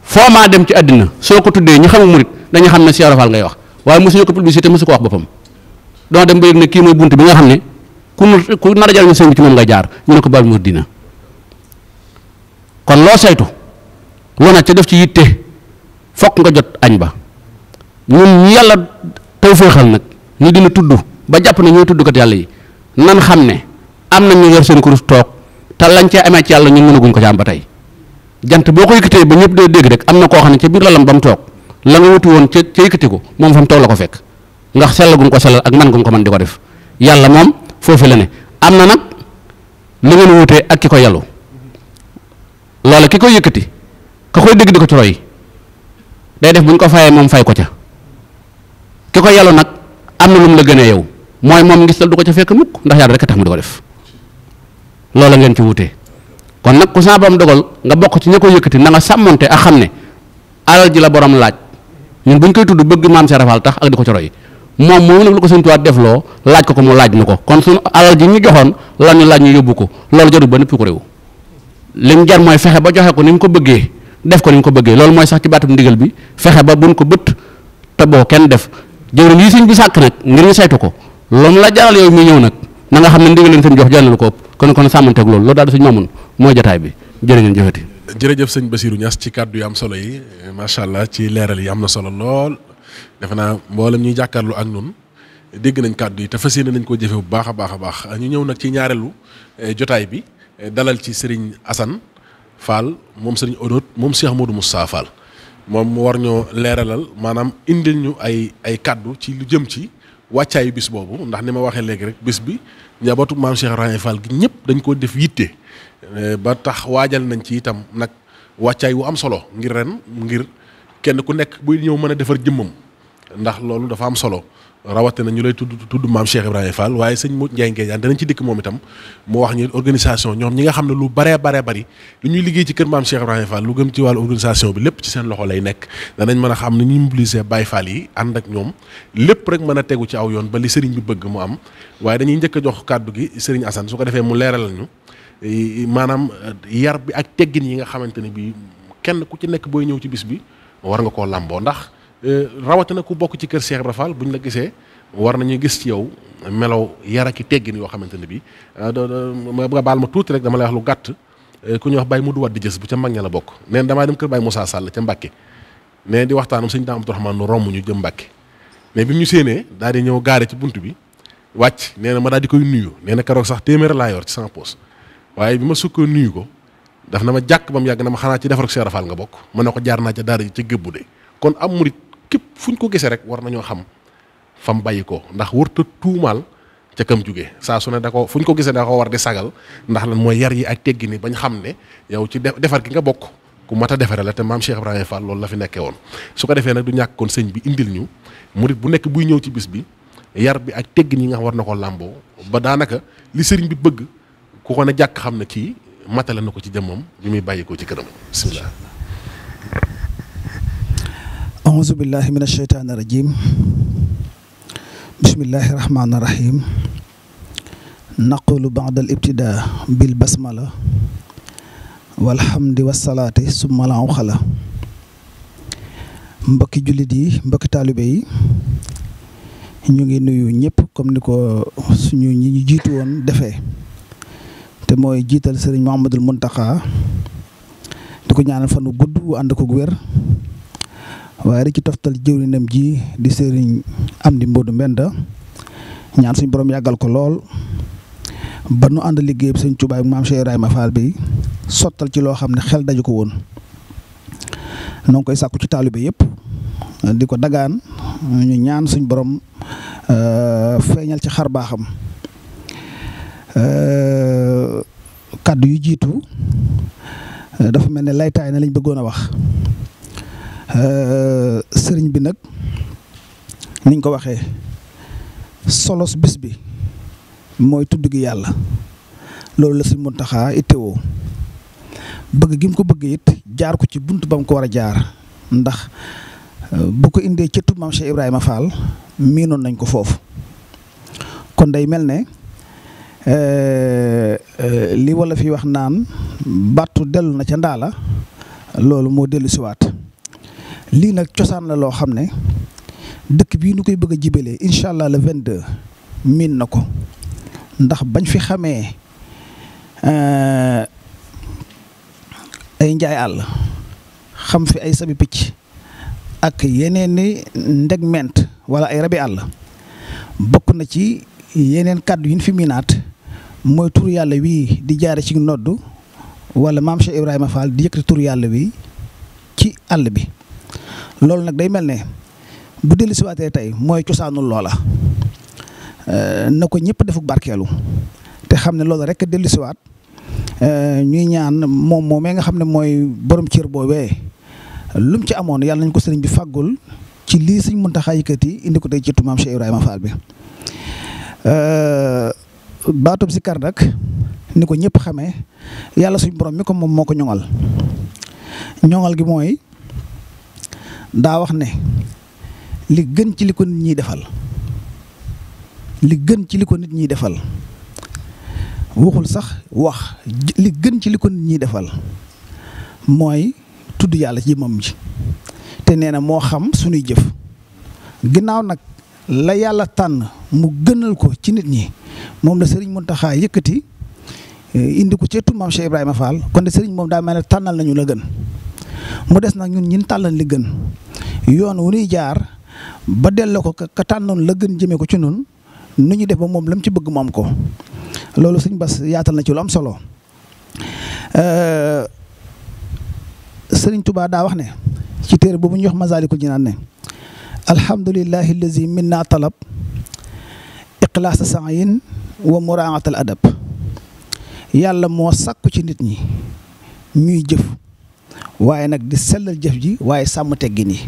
foo maa dem ci àddina soo ko tuddee ñu xamul murid dañu xam ne Cheikh Ibra Fall ngay wax waaye mosuñu ko publicité mosu ko wax boppam doo dem ba yëg ne kii mooy bunt bi nga xam ne ku nar a jariñu sëñ bi ci moom ngay jaar ñu ne ko Baabul Muridiina kon loo saytu lu na ca def ci yitte fokk nga jot añ ba ñun ñu yàlla tawféexal nag ñu dina tudd ba jàpp ne ñooy tuddkat yàlla yi nan xam ne am na ñu yor seen kurus toog te lañ cee amee ci yàlla ñun mënaguñ ko ci am ba tey jant boo ko yëkkatee ba ñëpp dee dégg rek am na koo xam ne ca biir lalam ba mu toog la nga wuti woon ca yëkkati ko moom fa mu toog la ko fekk ndax sellal gum ko sellal ak man gum ko man di ko def yàlla moom foofu la ne am na nag li ngeen wutee ak ki ko yàllu loola ki koy yëkkati ka koy dégg di ko ci roy day def bu ñu ko fayee moom fay ko ca ki ko yàllu nag am na lu mu la gënee yow mooy moom ngis du ko ca fekk mukk ndax yàlla rek a tax mu di ko def loola ngeen ci wutee kon nag ku sa borom dogal nga bokk ci ña koy yëkkati na nga sàmmonte ak xam ne alal ji la borom laaj ñun buñ koy tudd bëgg maam Cheikh Rafal tax ak di ko ci roy moom moom nag lu ko Sëñ Tuubaa defloo laaj ko mu laaj nu ko kon suñu alal ji ñu joxoon la ñu laaj ñu yóbbu ko loolu jarul ba nëpp ko réew lim jar mooy fexe ba joxe ko ni mu ko bëggee def ko ni mu ko bëggee loolu mooy sax ci baatum ndigal bi fexe ba buñ ko bët te boo kenn def jëwriñ yi sëñ bi sàkk nag ngir ñu saytu ko loolu la jaral yow mi ñëw nag na nga xam ne ndigal leen sëñ jox jàllalu ko kon sàmmanteeg loolu daal sëñ Mamoun mooy jotaay bi jërë ngeen jëfati. jërëjëf sëñ Bassirou Niass ci kàddu yu am solo yi macha allah ci leeral yi am na solo lool defe naa mboolem ñuy jàkkaarloo ak ñun dégg nañ kàddu yi te fas yéene nañ koo jëfe bu baax a baax ñu ñëw nag ci ñaareelu jotaay bi dalal ci Serigne Assane Fall moom Serigne Odoot moom Cheikh Modou Moustapha Fall moom mu war ñoo leeralal maanaam indil ñu ay kàddu ci lu jëm ci wàccaayu bis boobu ndax ni ma waxee léegi rek bis bi njabootu maam Cheikh Ibrahima Fall gi ñëpp dañ koo def yitte ba tax waajal nañ ci itam nag wàccaay wu am solo ngir ren ngir kenn ku nekk buy ñëw mën a defar jëmmam ndax loolu dafa am solo rawatina ñu lay tudd maam Cheikh Ibrahima Fall waaye sëñ Modou Ndiaye Nguédiane danañ ci dikk moom itam mu wax ñu organisation ñoom ñi nga xam ne lu baree bari lu ñuy liggéey ci kër maam Cheikh Ibrahima Fall lu gëm ci wàllu organisation bi lépp ci seen loxo lay nekk danañ mën a xam ne ñuy mobiliser Baye Fall yi ànd ak ñoom lépp rek mën a tegu ci aw yoon ba li sëriñ bi bëgg mu am waaye dañuy njëkk a jox kàddu gi sëriñ Assane su ko defee mu leeralal ñu maanaam yar bi ak teggin yi nga xamante ne bi kenn ku ci nekk booy ñëw ci bis bi war nga koo làmboo ndax rawatina ku bokk ci kër Cheikh Ibrahima Fall buñ la gisee war nañuy gis ci yow melaw yar ak i teggin yoo xamante ne bii nga baal ma tuuti rek dama lay wax lu gàtt ku ñuy wax Baye Modou Wade jës bu ca mag ña la bokk neen damaa dem kër Baye Moussa Sall ca Mbàkke ne di waxtaanam sëñ Daam Abdourahmane nu romb ñu jëm Mbàkke mais bi mu ñu séenee daal di ñëw gaare ci bunt bi wàcc nee na ma daal di koy nuyu nee na keroog sax téeméer laa yor ci sama poos waaye bi ma sukkoo nuyu ko daf na ma jàkk ba mu yàgg na ma xanaa ci defar ko Cheikh Rafal nga bokk ma ne ko jaar naa ca daara ji ca gébbu de kon am murit képp fu ñu ko gisee rek war nañoo xam fam bàyyi ko ndax wërta tuumaal ca kam jóge saa su ne da ko fu ñu ko gisee da ko war di sagal ndax lan mooy yar yi ak teggi ni bañ xam ne yow ci defar gi nga bokk ku mat a defare la te maam Cheikh Ibrahima Fall loolu la fi nekkee woon su ko defee nag du ñàkk kon sëñ bi indil ñu murit bu nekk buy ñëw ci bis bi yar bi ak teggin yi nga xam war na ko làmboo ba daanaka li sëriñ bi bëgg ku ko ne jàkk xam ne kii matale na ko ci jëmmam bi muy bàyyi ko ci këram bismillah auzu billahi min asheytaani rajim bismillahi rahmaani rahim naqulu ba'da al ibtidaa bil basmala walhamdi wasalaati summa la xala mbokki jullit yi mbokki taalibe yi ñu ngi nuyu ñëpp comme ni ko suñu ñi ñu jiitu woon defee te mooy jiital sëriñ Mouhamadul Mountakha di ko ñaanal fanu gudd wu ànd ko wér waaye di ci toftal jëwrinam ji di sëriñ Amdi Modou Mbenda ñaan suñu borom yàggal ko lool ba nu ànd liggéey bi sëñ Tuubaa maam Cheikh Ibrahima Fall bi sottal ci loo xam ne xel daju ko woon noo ngi koy sàkku ci taalibe yëpp di ko dagaan ñu ñaan suñ borom feeñal ci xar baaxam kàddu yu jiitu dafa mel ne laytaay na lañ bëggoon a wax sëriñ bi nag niñ ko waxee solos bis bi mooy tudd gi yàlla loolu la Sëriñ Muntaxa ittewoo bëgg gi mu ko bëgg it jaar ko ci bunt ba mu ko war a jaar ndax bu ko indee cëttu maam Cheikh Ibrahima Fall miinoon nañ ko foofu kon day mel ne li wala fi wax naan battu dellu na ca ndaala loolu moo dellu siwaat lii nag cosaan la loo xam ne dëkk bii nu koy bëgg a jibalee incha allah le 22 miin na ko ndax bañ fi xamee ay njaay àll xam fi ay sabi picc ak yeneen ni ndegment wala ay rabi àll bokk na ci yeneen kàddu yi ñu fi miinaat mooy tur yàlla wii di jaare ci nodd wala maam Cheikh Ibrahima Fall di yëkkati tur yàlla wi ci àll bi loolu nag day mel ne bu dellu siwaatee tey mooy cosaanul loola na ko ñëpp defuk barkeelu te xam ne loolu rek dellu siwaat ñuy ñaan moom moomee nga xam ne mooy borom cër boobee lu mu ci amoon yàlla nañ ko sëriñ bi fàggul ci lii Sëriñ Muntaxa yëkkati indi ko tey ci maam Cheikh Ibrahima Fall bi baatub si kar nag ni ko ñëpp xamee yàlla suñ borom mi ko moom moo ko ñoŋal gi mooy daa wax ne li gën ci li ko nit ñiy defal li gën ci li ko nit ñiy defal waxul sax wax li gën ci li ko nit ñiy defal mooy tudd yàlla ci jëmmam ji te nee na moo xam sunuy jëf ginnaaw nag la yàlla tànn mu gënal ko ci nit ñi moom la Serigne Mountakha yëkkati indi ko ci maam Cheikh Ibrahima Fall kon de Serigne moom daa mel ne tànnal nañu la gën mu des nag ñun ñin tànnal li gën yoon wu ñuy jaar ba delloo ko ka tànnoon la gën jëmee ko ci nun nu ñu def ba moom lam ci bëgg moom ko loolu Sëñ Bass yaatal na ci lu am solo Sëriñ Tuubaa daa wax ne ci téere boobu ñuy wax Masaalikul Jinaan ne alhamdulillahi allazi minna talab iqlaasa sa'yin wa muraatal adab yàlla moo sàkku ci nit ñi ñuy jëf waaye nag di sellal jëf ji waaye sàmm teggin yi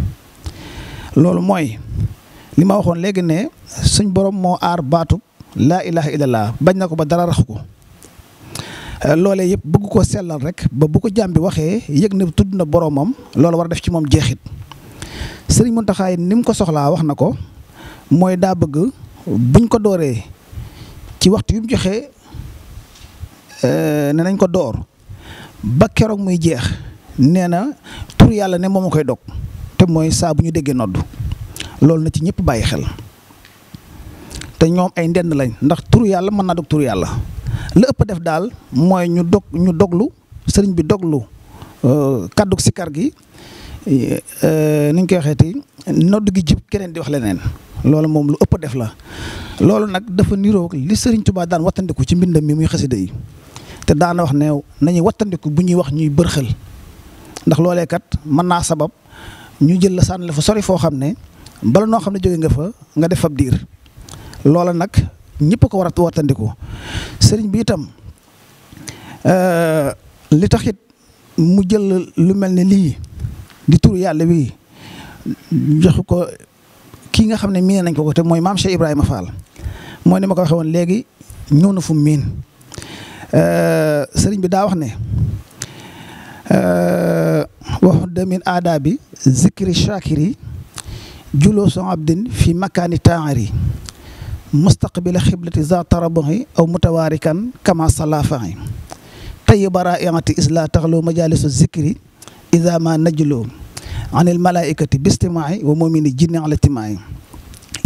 loolu mooy li ma waxoon léegi ne suñ borom moo aar baatub laa ilaha illallah bañ na ko ba dara raxu ko loolee yëpp bëgg koo sellal rek ba bu ko jàmm bi waxee yëg na tudd na boromam loolu war a def ci moom jeexit Sëriñ Mountakha ni mu ko soxlaa wax na ko mooy daa bëgg buñ ko dooree ci waxtu yu mu joxe ne nañ ko door ba keroog muy jeex nee na tur yàlla ne moom a koy dog te mooy saa bu ñu déggee nodd loolu na ci ñëpp bàyyi xel te ñoom ay ndend lañ ndax tur yàlla mën naa dog tur yàlla la ëpp def daal mooy ñu doglu sëriñ bi doglu kàddu sikar gi ni ñu koy waxeeti nodd gi jib keneen di wax leneen loolu moom lu ëpp def la loolu nag dafa niroog li Sëriñ Tuubaa daan wattandiku ci mbindam mi muy xasida yi te daana wax ne nañuy wattandiku bu ñuy wax ñuy bërxël ndax loolee kat mën naa sabab ñu jël la sànni la fa sori foo xam ne bala noo xam ne jóge nga fa nga def ab diir loola nag ñëpp ko war a wattandiku sëriñ bi itam li taxit mu jël lu mel ne lii di tur yàlla wi jox ko kii nga xam ne miin nañ ko te mooy maam Cheikh Ibrahima Fall mooy ni ma ko waxee woon léegi ñëw na fu mu miin sëriñ bi daa wax ne waxu demin aada bi zikri shakiri juloo son abdin fi makaani taari mustaqbila xiblati za tarabuhi aw mutawaarikan kama salafahi tey baraiati isla taxlu majalisu zikri ida ma najlu anil malaikati bistimaai wa mumini jinni ala timaai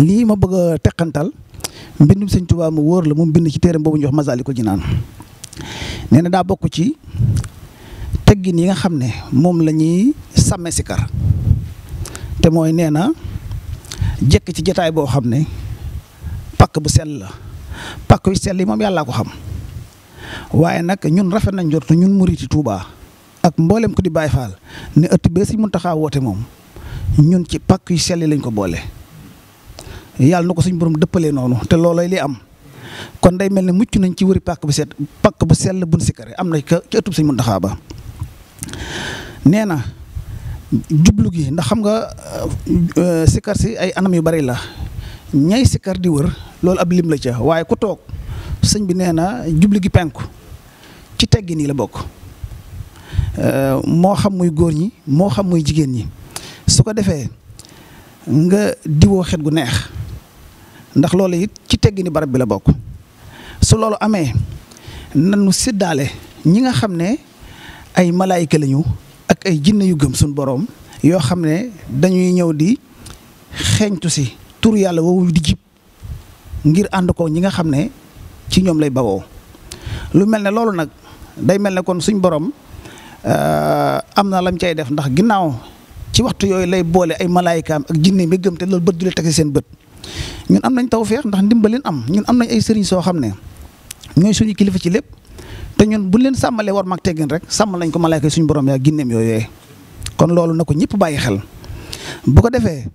lii ma bëgg a teqantal mbindum Sëñ Tuubaa mu wóor la mu bind ci téeram boobu ñu wax Masaalikul Jinaan nee na daa bokk ci teggin yi nga xam ne moom la ñuy sàmme sikar te mooy nee na jekk ci jataay boo xam ne pàkk bu sell la pàkk yu sell yi moom yàllaa ko xam waaye nag ñun rafet nañ njort ñun muriti Tuubaa ak mboolem ko di Baay Faal ne ëtt bee Sëñ Muntaxaa woote moom ñun ci pàkk yu sell yi lañ ko boole yàlla na ko suñ borom dëppalee noonu te loolooy li am kon day mel ne mucc nañ ci wëri pàkk bu sell buñ sikkare am na ci ëttub Sëñ Muntaxaa ba nee na jublu gi ndax xam nga sikkar si ay anam yu bari la ñay sikkar di wër loolu ab lim la ca waaye ku toog sëñ bi nee na jublu gi penku ci teggin yi la bokk moo xam muy góor ñi moo xam muy jigéen ñi su ko defee nga diwoo xet gu neex ndax loolu it ci teggini barab bi la bokk su loolu amee nanu séddaale ñi nga xam ne ay malaayika lañu ak ay jinne yu gëm suñ boroom yoo xam ne dañuy ñëw di xeeñtu si tur yàlla woowu di jib ngir ànd ko ñi nga xam ne ci ñoom lay bawoo lu mel ne loolu nag day mel ne kon suñ boroom am na lam cay def ndax ginnaaw ci waxtu yooyu lay boole ay malaayikaam ak jinne mi gëm te loolu bët du leen teg seen bët ñun am nañ tawfeex ndax ndimbalin am ñun am nañ ay sëriñ soo xam ne ñooy suñu kilifa ci lépp te ñun buñ leen sàmmalee war mag teggin rek sàmmal nañ ko malaayika suñu borom yaa ginneem yooyu kon loolu na ko ñëpp bàyyi xel bu ko defee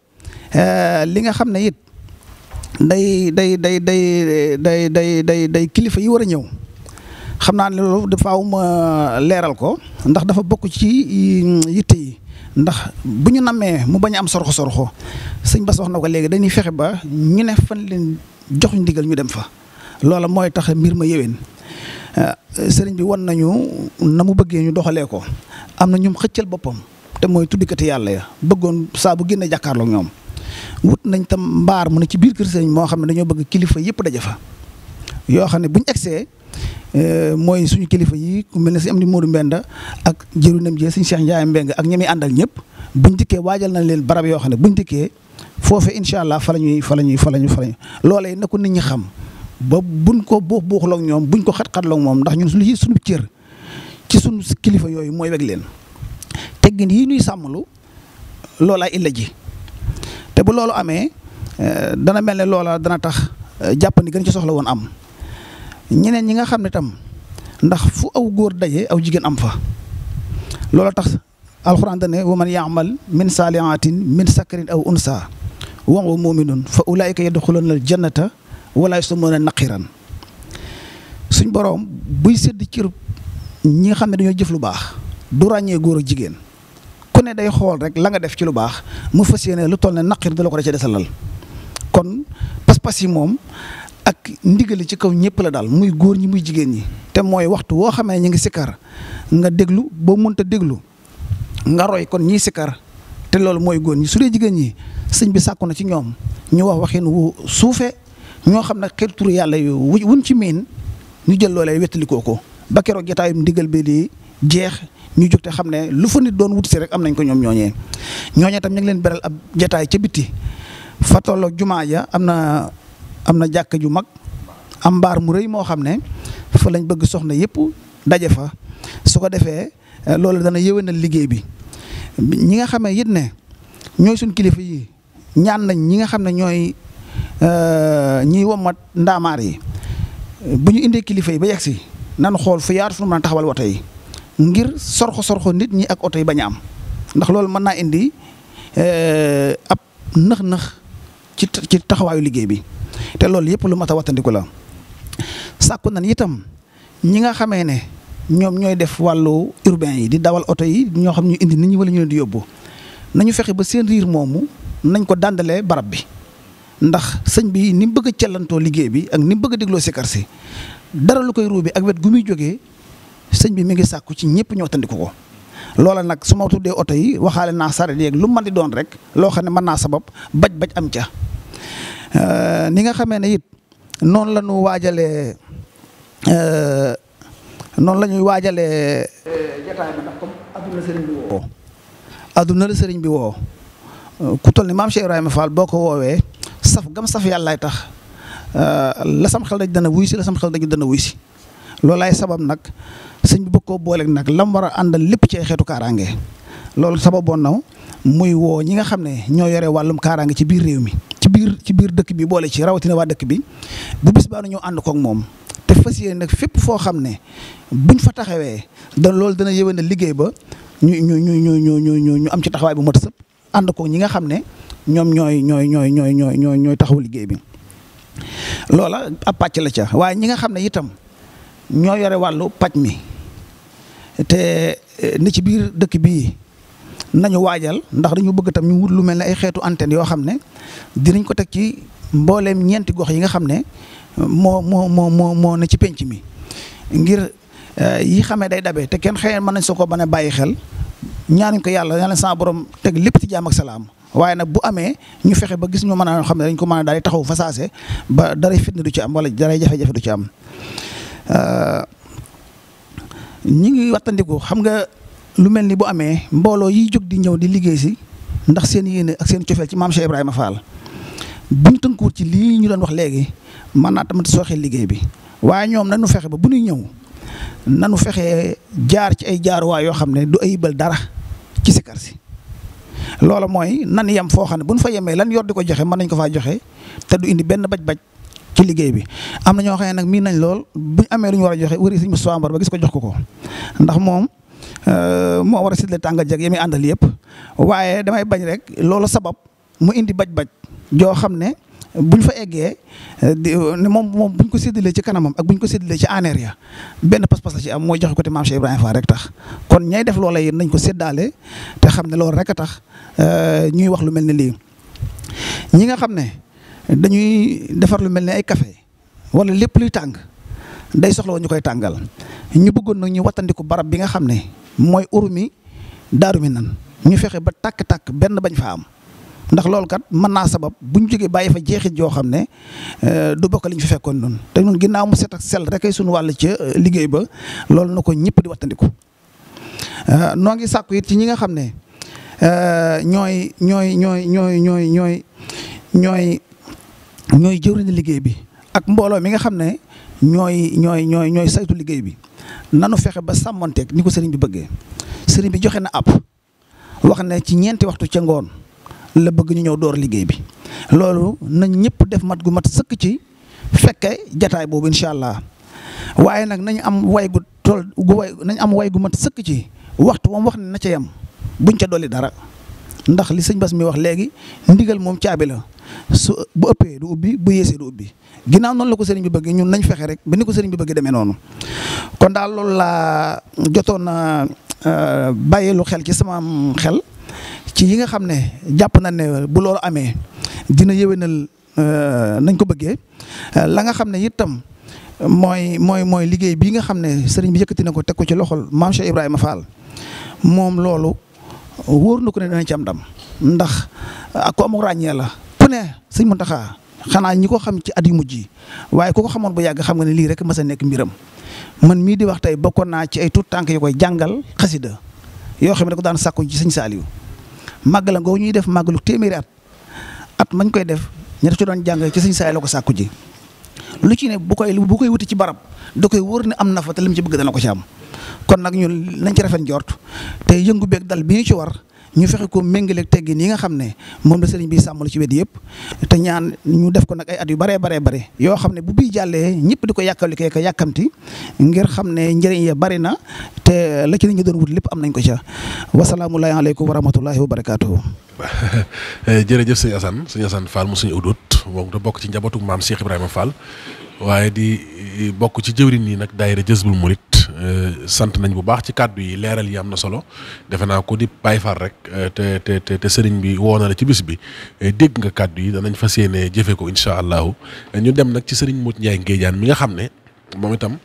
li nga xam ne it day kilifa yi war a ñëw xam naa ne loolu faaw ma leeral ko ndax dafa bokk ci yitte yi ndax bu ñu nammee mu bañ a am sorxo sëñ Bass wax na ko léegi dañuy fexe ba ñu ne fan leen jox ñu ndigal ñu dem fa loola mooy tax mbir ma yéwén sëriñ bi wan nañu na mu bëggee ñu doxalee ko am na ñum xëccal boppam te mooy tuddikati yàlla ya bëggoon saa bu génne jàkkaarloog ñoom wut nañ tam mbaar mu ne ci biir kër sëriñ moo xam ne dañoo bëgg kilifa yëpp daje fa yoo xam ne buñ egsee mooy suñu kilifa yi ku mel ne si am di Modou Mbenda ak jëruñam jee suñu Cheikh Ndiaye Mbeng ak ñi muy àndal ñëpp buñ dikkee waajal nañ leen barab yoo xam ne buñ dikkee foofee incha allah fa la ñuy loolee na ko nit ñi xam ba buñ ko buuxloog ñoom buñ ko xat-xatloog moom ndax ñun suñu cër ci suñu kilifa yooyu mooy weg leen teggin yi ñuy sàmmlu loolaay illa ji te bu loolu amee dana mel ne loola dana tax jàppandi gën ci soxla woon am ñeneen ñi nga xam ne tam ndax fu aw góor daje aw jigéen am fa loola tax alxuraan dane wa man yaamal min saalihatin min sakarin aw unsa wa huwa muminun fa ulaayika yadxuluna al jannata wala yuslamuna naqiran suñ boroom buy sédd cër ñi nga xam ne dañoo jëf lu baax du ràññee góor ak jigéen ku ne day xool rek la nga def ci lu baax mu fas yéene lu toll ne naqir da la ko da ca desalal kon pas-pas yi moom ak ndigali ci kaw ñëpp la daal muy góor ñi muy jigéen ñi te mooy waxtu woo xamee ñu ngi sikkar nga déglu boo mënta déglu nga roy kon ñii sikkar te loolu mooy góor ñi su dee jigéen ñi sëñ bi sàkku na ci ñoom ñu wax waxin wu suufe ñoo xam ne xeetu turu yàlla yu wuñ ci miin ñu jël loolee wettalikoo ko ba keroog jotaayum ndigal bi di jeex ñu jóg te xam ne lu fa nit doon wut si rek am nañ ko ñoom ñooñee tam ñu ngi leen beral ab jotaay ca bitti fa tolloog jumaa ja am na jàkk ju mag am mbaar mu rëy moo xam ne fa lañ bëgg soxna yëpp daje fa su ko defee loolu dana yéwénal liggéey bi ñi nga xamee it ne ñooy suñ kilifa yi ñaan nañ ñi nga xam ne ñooy ñiy womat ndaamaar yi bu ñu indee kilifa yi ba yegg si nan xool fu yaatu fu mën a taxawal woto yi ngir sorxo nit ñi ak oto yi bañ a am ndax loolu mën naa indi ab nëx-nëx ci taxawaayu liggéey bi te loolu yëpp lu mat a wattandiku la sàkku nan itam ñi nga xamee ne ñoom ñooy def wàllu urbain yi di dawal oto yi ñoo xam ñu indi nit ñi wala ñu leen di yóbbu nañu fexe ba seen riir moomu nañ ko dàndalee barab bi ndax sëñ bi ni mu bëgg a cellantoo liggéey bi ak ni mu bëgg a dégloo sikar si dara lu koy ruubi ak wet gu muy jógee sëñ bi mi ngi sàkku ci ñëpp ñoo tandiku ko loola nag su ma tuddee oto yi waxaale naa saret yeeg lu mën di doon rek loo xam ne mën naa sabab baj am ca ni nga xamee ne it noonu la ñu waajalee noonu la ñuy waajalee jotaay bi ndax comme adduna la sëriñ bi woo ku toll ni maam Cheikh Ibrahima Fall boo ko woowee saf gam saf yàllaay tax la sam xel daj dana wuy si la sam xel daj dana wuy si loolaay sabab nag sëñ bi bëgg koo booleeg nag lam war a àndal lépp ci ay xeetu kaaraange loolu sababoon na muy woo ñi nga xam ne ñoo yore wàllum kaaraange ci biir réew mi ci biir dëkk bi boole ci rawatina waa dëkk bi bu bis baa ñëw ànd koog moom te fas yéene nag fépp foo xam ne buñ fa taxawee loolu dana yëwénal liggéey ba ñu am ci taxawaay bu mot sëpp ànd koog ñi nga xam ne ñoom ñooy taxawu liggéey bi loola ab pàcc la ca waaye ñi nga xam ne itam ñoo yore wàllu paj mi te ni ci biir dëkk bii nañu waajal ndax dañu bëgg tam ñu wut lu mel ne ay xeetu antenne yoo xam ne dinañ ko teg ci mbooleem ñeenti gox yi nga xam ne moo ne ci penc mi ngir yi xamee day dabe te kenn xëy mën nañ soo ko ba ne bàyyi xel ñaanuñ ko yàlla sa borom teg lépp ci jaam ak salaam waaye nag bu amee ñu fexe ba gis ñu mën a xam ne dañ ko mën a daal di taxaw fa saase ba daray fitna du ci am wala daray jafe-jafe du ci am ñi ngi wattandiku xam nga lu mel ni bu amee mbooloo yiy jóg di ñëw di liggéey si ndax seen yéene ak seen cofeel ci maam Cheikh Ibrahima Fall buñ tënkuwut ci lii ñu doon wax léegi mën naa tamit sooxeel liggéey bi waaye ñoom nanu fexe ba bu ñuy ñëw nanu fexe jaar ci ay jaaruwaay yoo xam ne du ayibal dara ci sikar si loola mooy nan yem foo xam ne bu ñu fa yemee lan yor di ko joxe mën nañ ko faa joxe te du indi benn baj-baj ci liggéey bi am na ñoo xam ne nag miin nañ lool buñ amee lu ñu war a joxe wëri Sëñ Moustapha Mbar ba gis ko jox ko ndax moom moo war a séddale tàngal jeg yi muy àndal yëpp waaye damay bañ rek loolu sabab mu indi baj-baj joo xam ne buñ fa eggee moom buñ ko séddalee ci kanamam ak buñ ko séddalee ci aneer ya benn pas-pas la ci am mooy joxe ko te maam Cheikh Ibrahima Fall rek tax kon ñay def loola yéen nañ ko séddaale te xam ne loolu rek a tax ñuy wax lu mel ne lii ñi nga xam ne dañuy defar lu mel ne ay café wala lépp luy tàng day soxla woon ñu koy tàngal ñu bëggoon nag ñu wattandiku barab bi nga xam ne mooy urumi Daaru Minaan ñu fexe ba tàkk-tàkk benn bañ fa am ndax loolu kat mën naa sabab bu ñu jógee bàyyi fa jeexit yoo xam ne du bokk li ñu fi fekkoon noonu te ñun ginnaaw mu set ak sell rek ay suñu wàll ca liggéey ba loolu na ko ñëpp di wattandiku. noo ngi sàkku it ci ñi nga xam ne ñooy jëwriñu liggéey bi ak mbooloo mi nga xam ne ñooy saytu liggéey bi nanu fexe ba sàmmonteeg ni ko sëriñ bi bëggee. sëriñ bi joxe na ab wax ne ci ñeenti waxtu ca ngoon la bëgg ñu ñëw door liggéey bi loolu nañ ñëpp def mat gu mat sëkk ci fekke jataay boobu incha allah waaye nag nañu am way gu tool nañ am way gu mat sëkk ci waxtu moom wax ne na ca yem buñ ca dolli dara ndax li sëñ Bass mi wax léegi ndigal moom caabi la su bu ëppee du ubbi bu yeesee du ubbi ginnaaw noonu la ko sëriñ bi bëgg ñun nañ fexe rek ba ni ko sëriñ bi bëgg demee noonu kon daal loolu laa jotoon na bàyyi lu xel ci sama xel ci yi nga xam ne jàpp na ne bu loolu amee dina yéwénal nañ ko bëggee la nga xam ne itam mooy liggéey bii nga xam ne sëriñ bi yëkkati na ko teg ko ci loxol maam Cheikh Ibrahima Fall moom loolu wóor na ko ne danañ ci am ndam ndax ak ko amul ràññee la ku ne sëñ Mountakha xanaa ñi ko xam ci at yu mujj yi waaye ku ko xamoon bu yàgg xam nga ne lii rek mas a nekk mbiram man mii di wax tey bokkoon naa ci ay tuut tànk yu koy jàngal xasida yoo xam ne da ko daan sàkku ci sëñ Saliou màggal ngoo ñuy def màggalu téeméeri at mañ koy def ña ci doon jàng ci sëñ Saliou la ko sàkku ji lu ci ne bu koy wuti ci barab da koy wóor ne am na fa te lim ci bëgg dana ko ci am kon nag ñun nañ ci rafet njort te yëngu beeg dal bi ñu ci war ñu fexe ko méngaleeg teggin yi nga xam ne moom la sëriñ bi sàmmal ci wet yëpp te ñaan ñu def ko nag ay at yu bare yoo xam ne bu bii jàllee ñëpp di ko yàkkalikee ko yàkkamti ngir xam ne njëriñ ya bari na te la ci nit ñi doon wut lépp am nañ ko ca wasalaamullahi aleykum wa rahmatullahi wa barakaatuhu. jërëjëf sëñ Assane Fall mu suñu udut moom da bokk ci njabootu maam Cheikh Ibrahima Fall waaye di bokk ci jëwriñ yi nag daayira Jazbul Murid sant nañ bu baax ci kàddu yi leeral yi am na solo defe naa ko di Baay Faal rek te sëriñ bi woo na la ci bis bi dégg nga kàddu yi danañ fas yéene jëfe ko incha allahu ñu dem nag ci sëriñ Modou Ndiaye Ngéejaan mi nga xam ne moom itam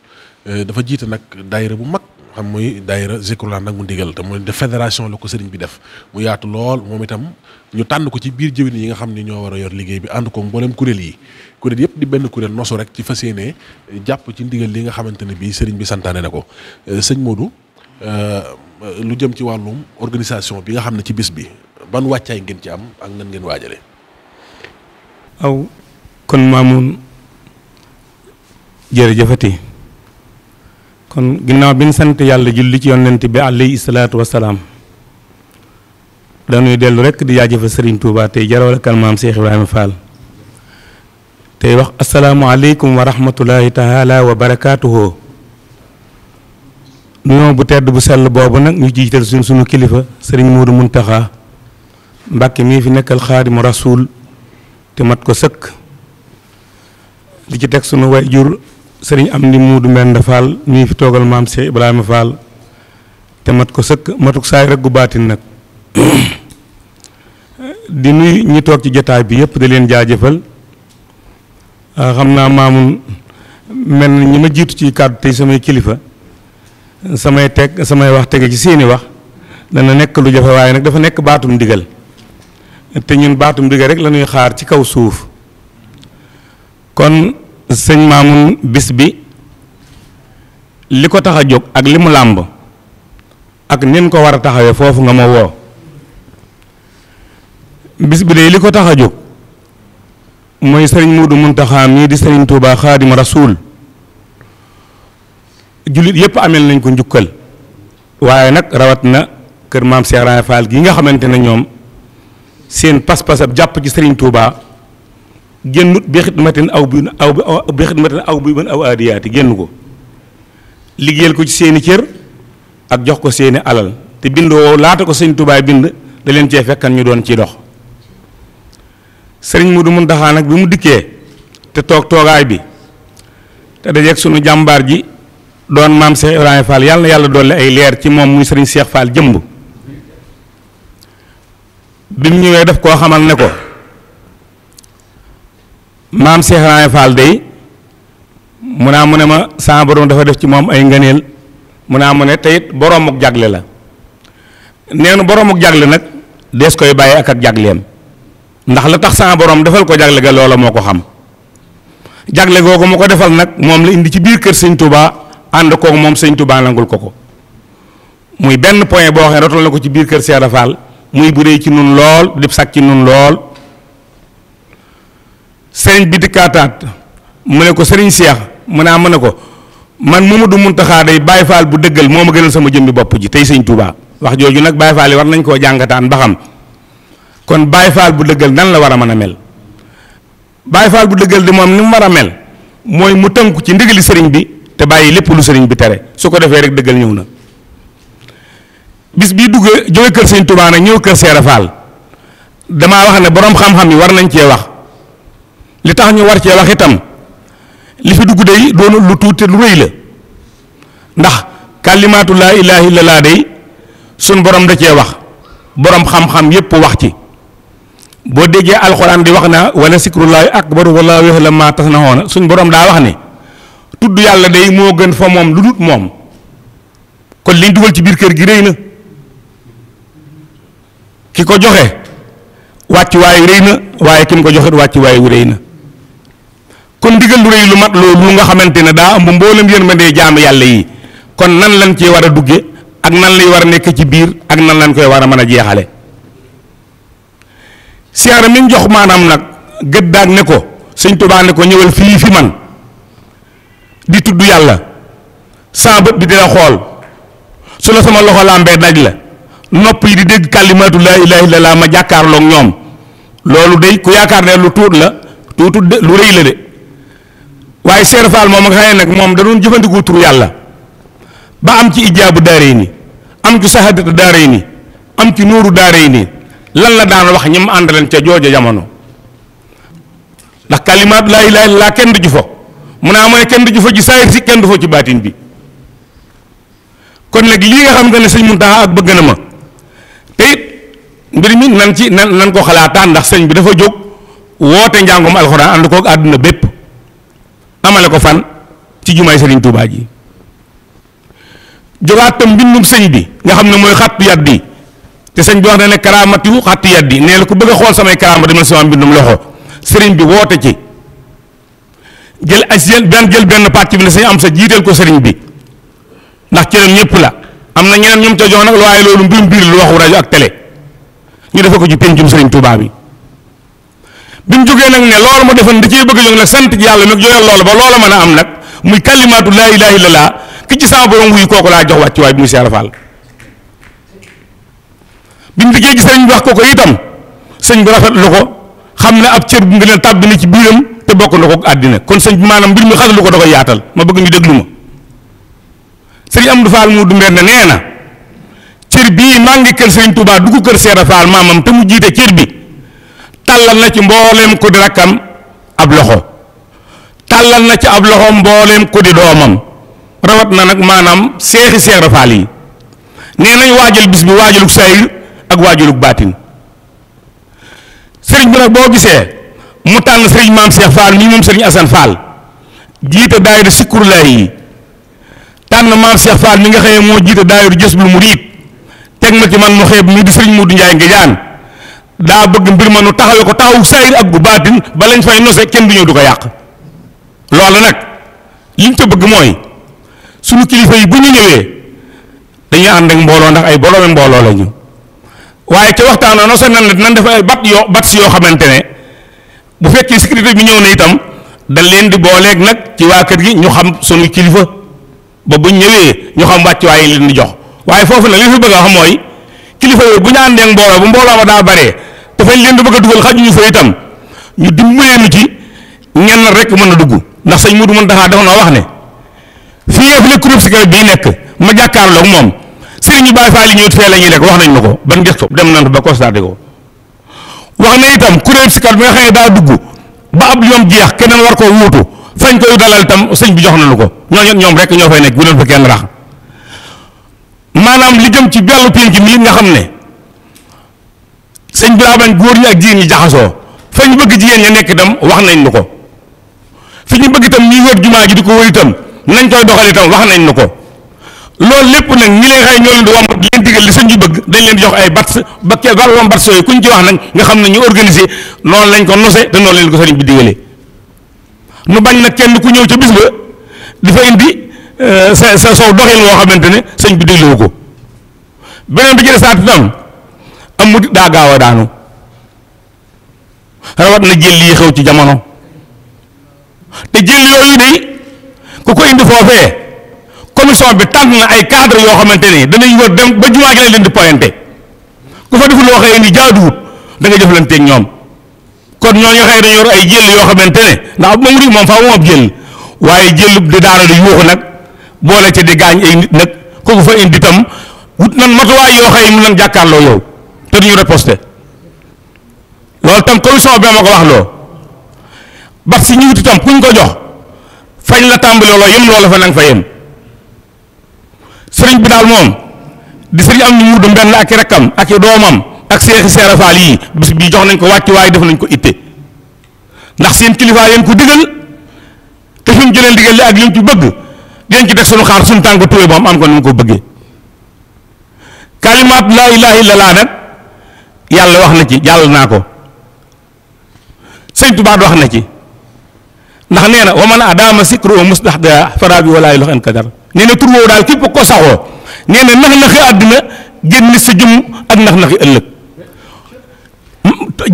dafa jiite nag daayira bu mag xam muy daayira Zikrullah nag mu ndigal te mooy de fédération la ko sëriñ bi def mu yaatu lool moom itam ñu tànn ko ci biir jëwriñ yi nga xam ne ñoo war a yor liggéey bi ànd ko mboolem kuréel yëpp di benn kuréel nosu rek ci fas yéene jàpp ci ndigal li nga xamante ne bii sëriñ bi santaane na ko sëñ Modou lu jëm ci wàllum organisation bi nga xam ne ci bis bi ban wàccaay ngeen ci am ak nan ngeen waajale aw kon Mamoun jërëjëfati kon ginnaaw bi ñu sant yàlla julli ci yonent bi alayhi salaatu wasalaam dañuy dellu rek di jaajëfal Serigne Touba tey jarawal kan maam Cheikh Ibrahima Fall tey wax asalaamaaleykum wa rahmatulahi taala wa barakaatuhu nuyoo bu tedd bu sell boobu nag ñu jiital sunu kilifa Serigne Modou Mountakha Mbàkke mii fi nekkal Xaadimu Rasuul te mat ko sëkk li ci teg sunu way jur Serigne Amdi Muudu Mbenda Fall mii fi toogal maam Cheikh Ibrahima Fall te mat ko sëkk matuk saay rek gu baatin nag di nuyu ñi toog ci jotaay bi yëpp di leen jaajëfal xam naa Mamoun mel na ñi ma jiitu ci kàddu tey samay kilifa samay wax tege ci seeni wax dana nekk lu jafe waaye nag dafa nekk baatum ndigal te ñun baatum ndigal rek la ñuy xaar ci kaw suuf kon sëñ Mamoun bis bi li ko tax a jóg ak li mu làmb ak nin ko war a taxawee foofu nga ma woo bis bi de li ko tax a jóg mooy sëriñ Modou Mountakha mii di sëriñ Touba Xaadimu Rasuul jullit yépp amel nañ ko njukkal waaye nag rawat na kër maam Cheikh Ibrahima Fall gi nga xamante ne ñoom seen pas-pas ab jàpp ci sëriñ Touba génnut bi xidmatin aw bi man aw aadiyaati génn ko liggéeyal ko ci seeni cër ak jox ko seeni alal te bindoo laata ko sëriñ Touba bind da leen cee fekkan ñu doon ciy dox sëriñ Modou Mountakha nag bi mu dikkee te toog toogaay bi te dajeeg sunu jàmbaar ji doon maam Cheikh Ibrahima Fall yàlla na yàlla dolli ay leer ci moom muy sëriñ Cheikh Fall jëmb bi mu ñëwee daf koo xamal ne ko maam Cheikh Ibrahima Fall day mu ne ma sama borom dafa def ci moom ay ngëneel mu ne te it boroom ak jagle la nee na borom ak jagle nag dees koy bàyyi ak jagleem ndax la tax sama borom defal ko jagle ga loola moo ko xam jagle googu mu ko defal nag moom la indi ci biir kër sëñ Touba ànd kooku moom sëñ Touba nangul ko muy benn point boo xam ne rotal na ko ci biir kër Cheikh Fall muy bu rëy ci nun lool di sàkk ci nun lool sëriñ bi dikkaataat mu ne ko sëriñ Cheikh mu ne ko man Mamadou Mountakha day Baye Fall bu dëggal moo ma gënal sama jëmbi bopp ji tey sëñ Touba wax jooju nag Baye Fall yi war nañ koo jàngataan ba xam kon Baye Fall bu dëggal nan la war a mën a mel Baye Fall bu dëggal di moom ni mu war a mel mooy mu tënku ci ndigali sëriñ bi te bàyyi lépp lu sëriñ bi tere su ko defee rek dëggal ñëw na bis bii duggee jóge kër sëñ Touba nag ñëw kër Cheikh Fall damaa wax ne borom xam-xam yi war nañ cee wax li tax ñu war cee wax itam li fi dugg day doonu lu tuuti lu rëy la ndax kalimaatu laa ilaaha illallaah day suñ borom da cee wax borom xam-xam yépp wax ci boo déggee alxuraan di wax na wala sikrullaahi akbar wallaahu ya'lamu maa tasna'uun suñ borom daa wax ne tudd yàlla day moo gën fa moom lu dut moom kon liñ dugal ci biir kër gi rëy na ki ko joxe wàcc waaye rëy na waaye ki mu ko joxe wàcc waaye wu rëy na kon ndigal lu rëy lu mat loolu nga xamante ne daa ëmb mboolem yërmande jaam yàlla yi kon nan lañ cee war a dugge ak nan lay war a nekk ci biir ak nan lañ koy war a mën a jeexale siyaara mi ñu jox maanaam nag gëddaag ne ko sëñ Tuubaa ne ko ñëwal fii fi man di tudd yàlla sama bët bi dina xool su la sama loxo làmbee daj la nopp yi di dégg kàllimaatu laa ilaaha illallaah ma jàkkaarloog ñoom loolu day ku yaakaar ne lu tuut la tuutut de lu rëy la de waaye Cheikh Fall moom nga xam ne nag moom da doon jëfandikoo turu yàlla ba am ci ijaabu daaree ni am ci sahaadatu daaree ni am ci nuuru daaree ni lan la daan wax ñi mu àndaleen ca jooja jamono ndax kalimaat laa ilaaha illallaah kenn du ju fo mu naa mooy kenn du ju fo ci saayir si kenn du fo ci baatin bi kon nag lii nga xam ne sëñ Muntaxa ak bëgg na ma te it mbir mi nan ko xalaataan ndax sëñ bi dafa jóg woote njàngum alxuraan ànd koog àdduna bépp amale ko fan ci jumaay Sëriñ Tuubaa ji jógaat tam mbindum sëñ bi nga xam ne mooy xattu yaddi te sëñ bi wax na ne karaamatu xattu yaddi nee la ku bëgg a xool samay karaama demal sama mbindum loxo sëriñ bi woote ci jël benn pàcc bi ne sëñ am sa jiiteel ko sëriñ bi ndax cëram ñëpp la am na ñeneen ñoom ca jox nag waaye loolu mbirum biir lu waxu rajo ak télé ñu defe ko ci pencum Sëriñ Tuubaa bi bi mu jógee nag ne loolu ma defoon da cee bëgg a jóg nag sant yàlla nag joyal loolu ba loola mën a am nag muy kalimaatu laa ilaaha illallaah ki ci sama borom wuyu kooku laa jox wàcc waay bi muy Cheikh Fall bi mu diggee gi sëriñ bi wax ko itam sëñ bi rafetlu ko xam ne ab cër bu nga leen tàbbi na ci biiram te bokk na ko àddina kon sëñ bi maanaam mbir mi xasalu ko da koy yaatal ma bëgg ñu déglu ma sëriñ Amdu Fall mu dumbeer na nee na cër bii maa ngi kër Sëriñ Tuubaa dugg kër Cheikh Fall maamam te mu jiite cër bi tàllal na ci mbooleem ku di rakkam ab loxo tàllal na ci ab loxo mbooleem ku di doomam rawat na nag maanaam seexi Cheikh Fall yi nee nañ waajal bis bi waajalug saayir ak waajalug baatin sëriñ bi nag boo gisee mu tànn sëriñ maam Cheikh Fall mii moom sëriñ Assane Fall jiite daayira Sikrullaahi yi tànn maam Cheikh Fall mi nga xam ne moo jiite daayira Jazbul Muriid teg ma ci man mu xeeb mii di sëriñ Modou Ndiaye Ngédiane daa bëgg mbir ma nu taxawee ko taxawu saayir ak bu baatin ba lañ fay nose kenn du ñëw du ko yàq loolu nag liñ ca bëgg mooy suñu kilifa yi bu ñu ñëwee dañuy ànd ak mbooloo ndax ay boroomi mbooloo la ñu waaye ca waxtaan no sa nan def ay bat si yoo xamante ne bu fekkee sécurité bi ñëw na itam dañ leen di booleeg nag ci waa kër gi ñu xam suñu kilifa ba buñ ñëwee ñu xam wàccuwaay yi leen di jox waaye foofu nag li fi bëgg a wax mooy kilifa yooyu bu ñu àndee ak mbooloo bu mbooloo ma daa baree te fañ leen di bëgg a dugal xajuñu fa itam ñu dimbalee nu ci ñenn rek mën a dugg ndax sëñ Mudu Muntaxa dafa noo wax ne fii nga fi ne kuréel si kër bii nekk ma jàkkaarloog moom sëriñ Baay Faal yi ñëwut fee la ñuy lekk wax nañ ma ko ban gëstu dem nañ ba constaté ko wax na itam kuréel si kër bi nga xam ne daa dugg ba ab yoom jeex keneen war koo wuutu fañ koy dalal itam sëñ bi jox nañu ko ñoom rek ñoo fay nekk bu leen fa kenn rax maanaam li jëm ci bellu pénc mi nga xam ne sëñ bi daa bañ góor ñi ak jigéen ñi jaxasoo fa ñu bëgg jigéen ña nekk itam wax nañ nu ko fi ñu bëgg itam ñuy wër jumaa ji di ko wër itam nañ koy doxal itam wax nañ nu ko loolu lépp nag ñi leen xëy ñoo leen di wombat leen digal li sëñ bi bëgg dañ leen di jox ay bats ba kee ba wom bats yooyu kuñ ci wax nag nga xam ne ñu organiser noonu lañ ko nose te noonu leen ko sëriñ bi digalee nu bañ nag kenn ku ñëw ca bis ba di fa indi sa sow doxin woo xamante ne sëñ bi dégluwu ko beneen bi ci desaat itam am murit daa gaaw a daanu rawat na jël yi xew ci jamono te jël yooyu day ku ko indi foofee commission bi tànn na ay cadre yoo xamante ne danañ war dem ba jumaa gi lañ leen di pointé ku fa deful loo xëy indi jaaduwut da nga jëflanteeg ñoom kon ñooñu xëy dañu yor ay jël yoo xamante ne ndax ab murit moom faaw moom jël waaye jël di daara di yuuxu nag boole ci di gaañ ay nit nag kooku fa indi tam wut nan matuwaay yoo xëy mu nan jàkkaarloo yow te duñu riposté loolu tam commission bi ma ko wax loo bat si ñu wut itam kuñ ko jox fañ la tàmbali loo yem loola fa nang fa yem sëriñ bi daal moom di sëriñ am ni mudu mbenn ak i rakkam ak i doomam ak seexi seera faal yii bis bii jox nañ ko wàcc waaye def nañ ko itte ndax seen kilifaa leen ko digal te fi mu jëlee digal li ak li mu ci bëgg dinañ ci teg suñu xaar suñu tànk tuwee ba am ko ni mu ko bëggee kalimaat laa ilaaha illallaah nag yàlla wax na ci jàll naa ko sëñ Tuubaa wax na ci ndax nee na wa man adaama sikru musdahda farabi walaay lox en kadar nee na tur woowu daal képp ko saxoo nee na nax-naxi àddina génn sa jëm ak nax-naxi ëllëg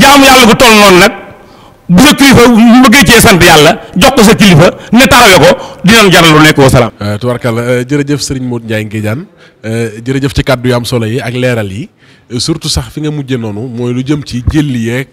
jaamu yàlla bu toll noonu nag bu sa kilifa mu bëggee cee sant yàlla jox ko sa kilifa ne taxawee ko dinañ jaral lu nekk wa salaam. tubarkalla jërëjëf Serigne Modou Ndiaye Nguédiane jërëjëf ci kàddu yu am solo yi ak leeral yi surtout sax fi nga mujjee noonu mooy lu jëm ci jëlli yeeg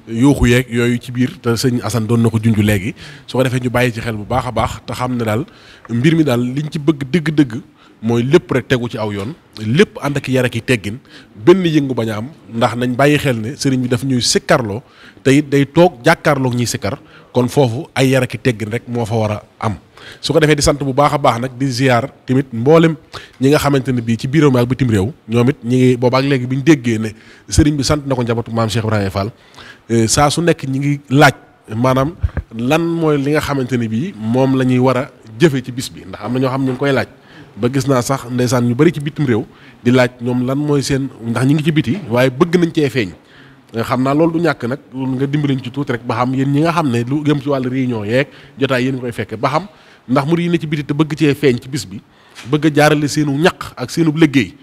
yuuxu yeeg yooyu ci biir te sëñ Assane doon na ko junj léegi su ko defee ñu bàyyi ci xel bu baax a baax te xam ne daal mbir mi daal liñ ci bëgg dëgg-dëgg mooy lépp rek tegu ci aw yoon lépp ànd ak yar ak i teggin benn yëngu bañ a am ndax nañ bàyyi xel ne sëriñ bi daf ñuy sikkarloo te it day toog jàkkaarloog ñuy sikkar kon foofu ay yar ak i teggin rek moo fa war a am. su ko defee di sant bu baax a baax nag di ziar tamit mboolem ñi nga xamante ne bii ci biir réew mi ak bitim réew ñoom it ñi ngi boobaak léegi bi ñu déggee ne sëriñ bi sant na ko njabootu maam Cheikh Ibrahima Fall saa su nekk ñi ngi laaj maanaam lan mooy li nga xamante ne bii moom la ñuy war a jëfe ci bis bi ndax am na ñoo xam ñu ngi koy laaj ba gis naa sax ndeysaan ñu bari ci bitim réew di laaj ñoom lan mooy seen ndax ñi ngi ci biti waaye bëgg nañ cee feeñ xam naa loolu du ñàkk nag nga dimbaliñ ci tuuti rek ba xam yéen ñi nga xam ne lu jëm ci wàllu réunion yeeg jotaay yéen koy fekke ba xam ndax murid yi ne ci biti te bëgg cee feeñ ci bis bi bëgg a jaarale seenu ñaq ak seenu liggéey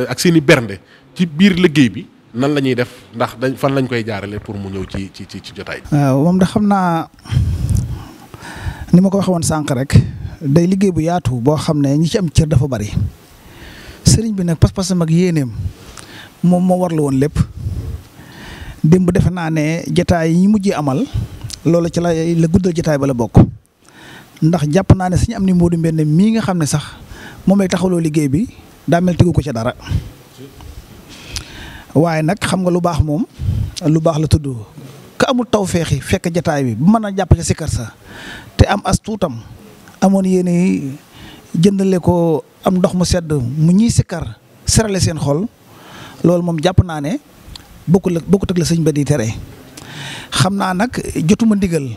ak seeni bernde ci biir liggéey bi nan la ñuy def ndax dañ fan lañ koy jaarale pour mu ñëw ci jotaay bi. waaw moom da xam naa ni ma ko waxee woon sànq rek day liggéey bu yaatu boo xam ne ñi ci am cër dafa bari sëriñ bi nag pas-pasam ak yéeneem moom moo warlu woon lépp démb defe naa ne jotaay yi ñu mujjee amal loolu ci la guddal jotaay ba la bokk. ndax jàpp naa ne suñu am ni Modou Mbène mii nga xam ne sax moom lay taxawloo liggéey bi daa mel tegu ko ca dara waaye nag xam nga lu baax moom lu baax la tudd ka amul taw feexi fekk jataay bi bu mën a jàpp ca sikkar sa te am as tuutam amoon yéene jëndale ko am ndox mu sedd mu ñiy sikkar serale seen xol loolu moom jàpp naa ne bokkut ak la sëñ ba di tere xam naa nag jotuma ndigal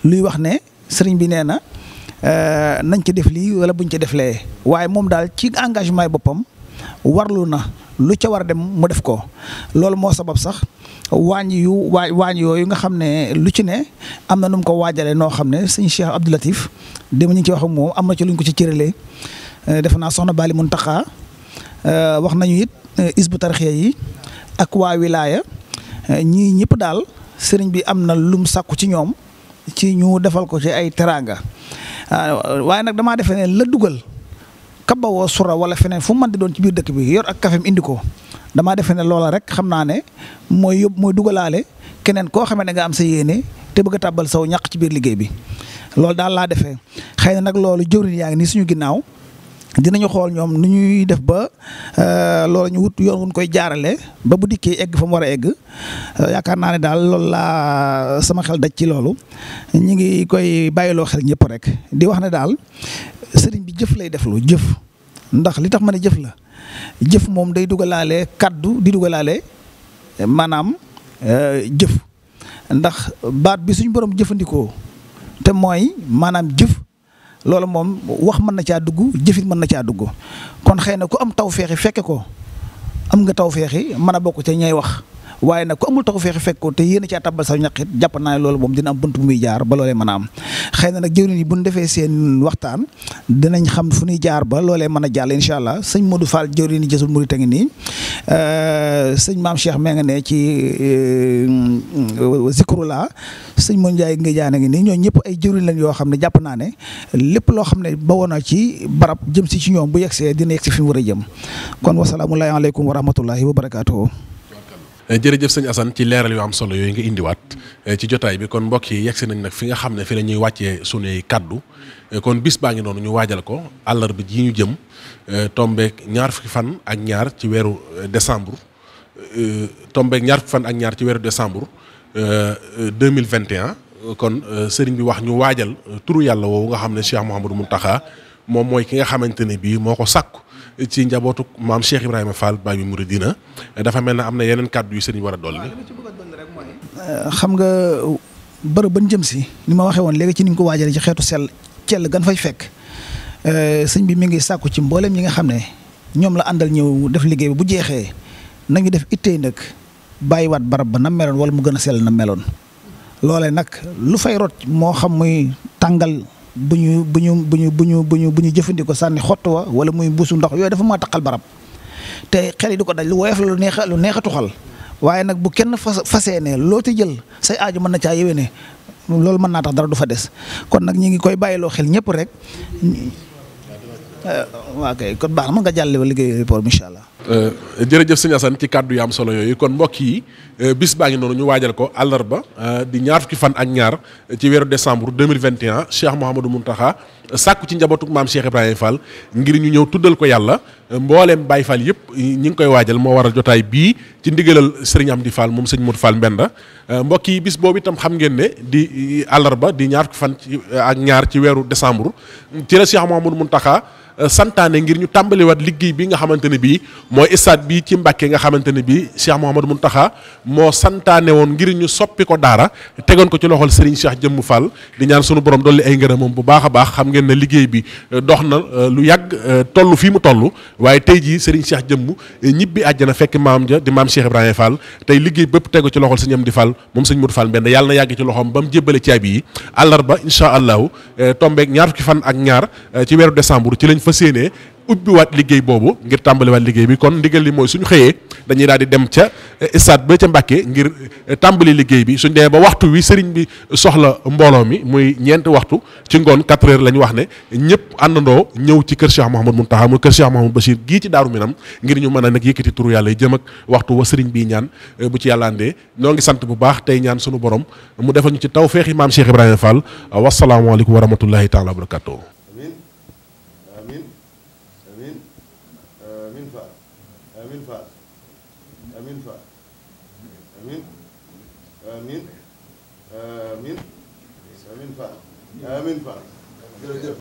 luy wax ne sëriñ bi nee na nañ ci def lii wala buñ ci def lee waaye moom daal ci engagement yi boppam warlu na lu ca war a dem mu def ko loolu moo sabab sax waañ yooyu nga xam ne lu ci ne am na nu mu ko waajalee noo xam ne sëñ Cheikh Abdou Latif dem ñu ngi ci wax ak moom am na ci luñ ko ci cëralee defe naa soxna Bali Muntaxa wax nañu it isbu tarxiya yi ak waa wilaaya ñii ñëpp daal sëriñ bi am na lum sàkku ci ñoom ci ñu defal ko ci ay teraanga waaye nag damaa defee ne la dugal kabawoo sura wala feneen fu mu mën di doon ci biir dëkk bi yor ak kafem indi ko damaa defee ne loola rek xam naa ne mooy dugalaale keneen koo xamee ne nga am sa yéene te bëgg a tàbbal saw ñàq ci biir liggéey bi loolu daal laa defee xëy na nag loolu jëwriñ yaa ngi nii suñu ginnaaw dinañu xool ñoom nu ñuy def ba loolu ñu wut yoon wuñ koy jaarale ba bu dikkee egg fa mu war a egg yaakaar naa ne daal loolu laa sama xel daj ci loolu ñu ngi koy bàyyiloo xel ñëpp rek di wax ne daal sëriñ bi jëf lay def lu jëf ndax li tax ma ne jëf la jëf moom day dugalaale kaddu di dugalaale maanaam jëf ndax baat bi suñu borom jëfandikoo te mooy maanaam jëf loolu moom wax mën na caa dugg jëfit mën na caa dugg kon xëy na ku am tawféexi fekke ko am nga tawféexi mën a bokk ca ñay wax waaye nag ku amul tawféexi fekk ko te yéen a caa tabbal sa ñaqit jàpp naa ne loolu moom dina am bunt bu muy jaar ba loolee mën a am xëy na nag jëwriñ yi bu ñu defee seen waxtaan dinañ xam fu ñuy jaar ba loolee mën a jàll incha allah sëñ Modou Fall jëwriñ yi Jazbul Murid a ngi nii sëñ maam Cheikh mee nga ne ci Zikrullah sëñ Modou Ndiaye nga jaane ngi nii ñoo ñëpp ay jëwriñ lañ yoo xam ne jàpp naa ne lépp loo xam ne bawoon na ci barab jëm si ci ñoom bu yegsee dina yegsi fi mu war a jëm kon wasalaamualeykum wa rahmatullahi wa barakaatuhu. jërëjëf sëñ Assane ci leeral yu am solo yooyu nga indiwaat ci jotaay bi kon mbokk yi yegsi nañ nag fi nga xam ne fi la ñuy wàccee sunuy kaddu kon bis baa ngi noonu ñu waajal ko àllarba ji ñu jëm tombeek ñaar fukki fan ak ñaar ci weeru décembre tombeek ñaar fukki fan ak ñaar ci weeru décembre 2021 kon sëriñ bi wax ñu waajal turu yàlla woowu nga xam ne Cheikh Mouhamadou Mountakha moom mooy ki nga xamante ne bii moo ko sàkku ci njabootu maam Cheikh Ibrahima Fall Baye Mouridina dafa mel ne am na yeneen kàddu yu sëriñ war a dolli. xam nga bërëb ban jëm si ni ma waxee woon léegi ci ni nga ko waajalee ci xeetu cell gan fay fekk sëñ bi mi ngi sàkku ci mboolem ñi nga xam ne ñoom la àndal ñëw def liggéey bi bu jeexee nañu def ittey nag bàyyiwaat barab ba na meloon wala mu gën a sell na meloon loolee nag lu fay rot moo xam muy tàngal. bu ñu jëfandikoo sànni xott wa wala muy buusu ndox yooyu dafa maa taqal barab te xel yi di ko daj lu woyof la lu neex a tuxal waaye nag bu kenn fasee ne loo ci jël say aaju mën na caa yéwee ne loolu mën naa tax dara du fa des kon nag ñi ngi koy bàyyiloo xel ñëpp rek waa kay kon baax na mën nga jàlle ba liggéey report bi incha allah. jërëjëf sëñ Assane ci kàddu yu am solo yooyu kon mbokk yi bis baa ngi noonu ñu waajal ko àllarba di ñaar fukki fan ak ñaar ci weeru décembre 2021 Cheikh Mouhamadou Mountakha sàkku ci njabootuk maam Cheikh Ibrahima Fall ngir ñu ñëw tuddal ko yàlla mbooleem Baye Fall yëpp ñi ngi koy waajal moo waral jotaay bii ci ndigalal Serigne Amdi Fall moom sëñ Modou Fall Mbenda mbokk yi bis boobu itam xam ngeen ne di àllarba di ñaar fukki fan ak ñaar ci weeru décembre ci la Cheikh Mouhamadou Mountakha santaane ngir ñu tàmbaliwaat liggéey bi nga xamante ne bii mooy stade bi ci Mbàkke nga xamante ne bii Cheikh Mouhamadou Mountakha moo santaane woon ngir ñu soppi ko daara tegoon ko ci loxol Serigne Cheikh Jëmm Fall di ñaan sunu borom dolli ay ngërëmam bu baax a baax xam ngeen ne liggéey bi dox na lu yàgg toll fii mu toll waaye tey jii Serigne Cheikh Jëmm ñibbi àjjana fekk maam ja di maam Cheikh Ibrahima Fall tey liggéey bépp tegu ci loxol Serigne Amdi Fall moom Serigne Modou Fall Mbenda yàlla na yàgg ci loxoom ba mu jébbale caabi yi àllarba incha allahu tombeeg ñaar fukki fan ak ñaar ci weeru décembre ci lañ fas yéenee ubbiwaat liggéey boobu ngir tàmbaliwaat liggéey bi kon ndigal li mooy suñu xëyee dañuy daal di dem ca stade ba ca Mbàkke ngir tàmbali liggéey bi suñ demee ba waxtu wi sëriñ bi soxla mbooloo mi muy ñeenti waxtu ci ngoon 4 heures la ñu wax ne ñëpp àndandoo ñëw ci kër Cheikh Mouhamadou Mountakha muy kër Cheikh Mouhamadou Bachir gii ci Daaru Minam ngir ñu mën a nag yëkkati turu yàlla yi jëm ak waxtu wa sëriñ bi ñaan bu ci yàlla andee ñoo ngi sant bu baax tey ñaan suñu borom mu defal ñu ci tawfeexi maam Cheikh Ibrahima Fall wasalaamualeykum wa rahmatullahi taala wa barakatuh. Amin Fall jërëjëf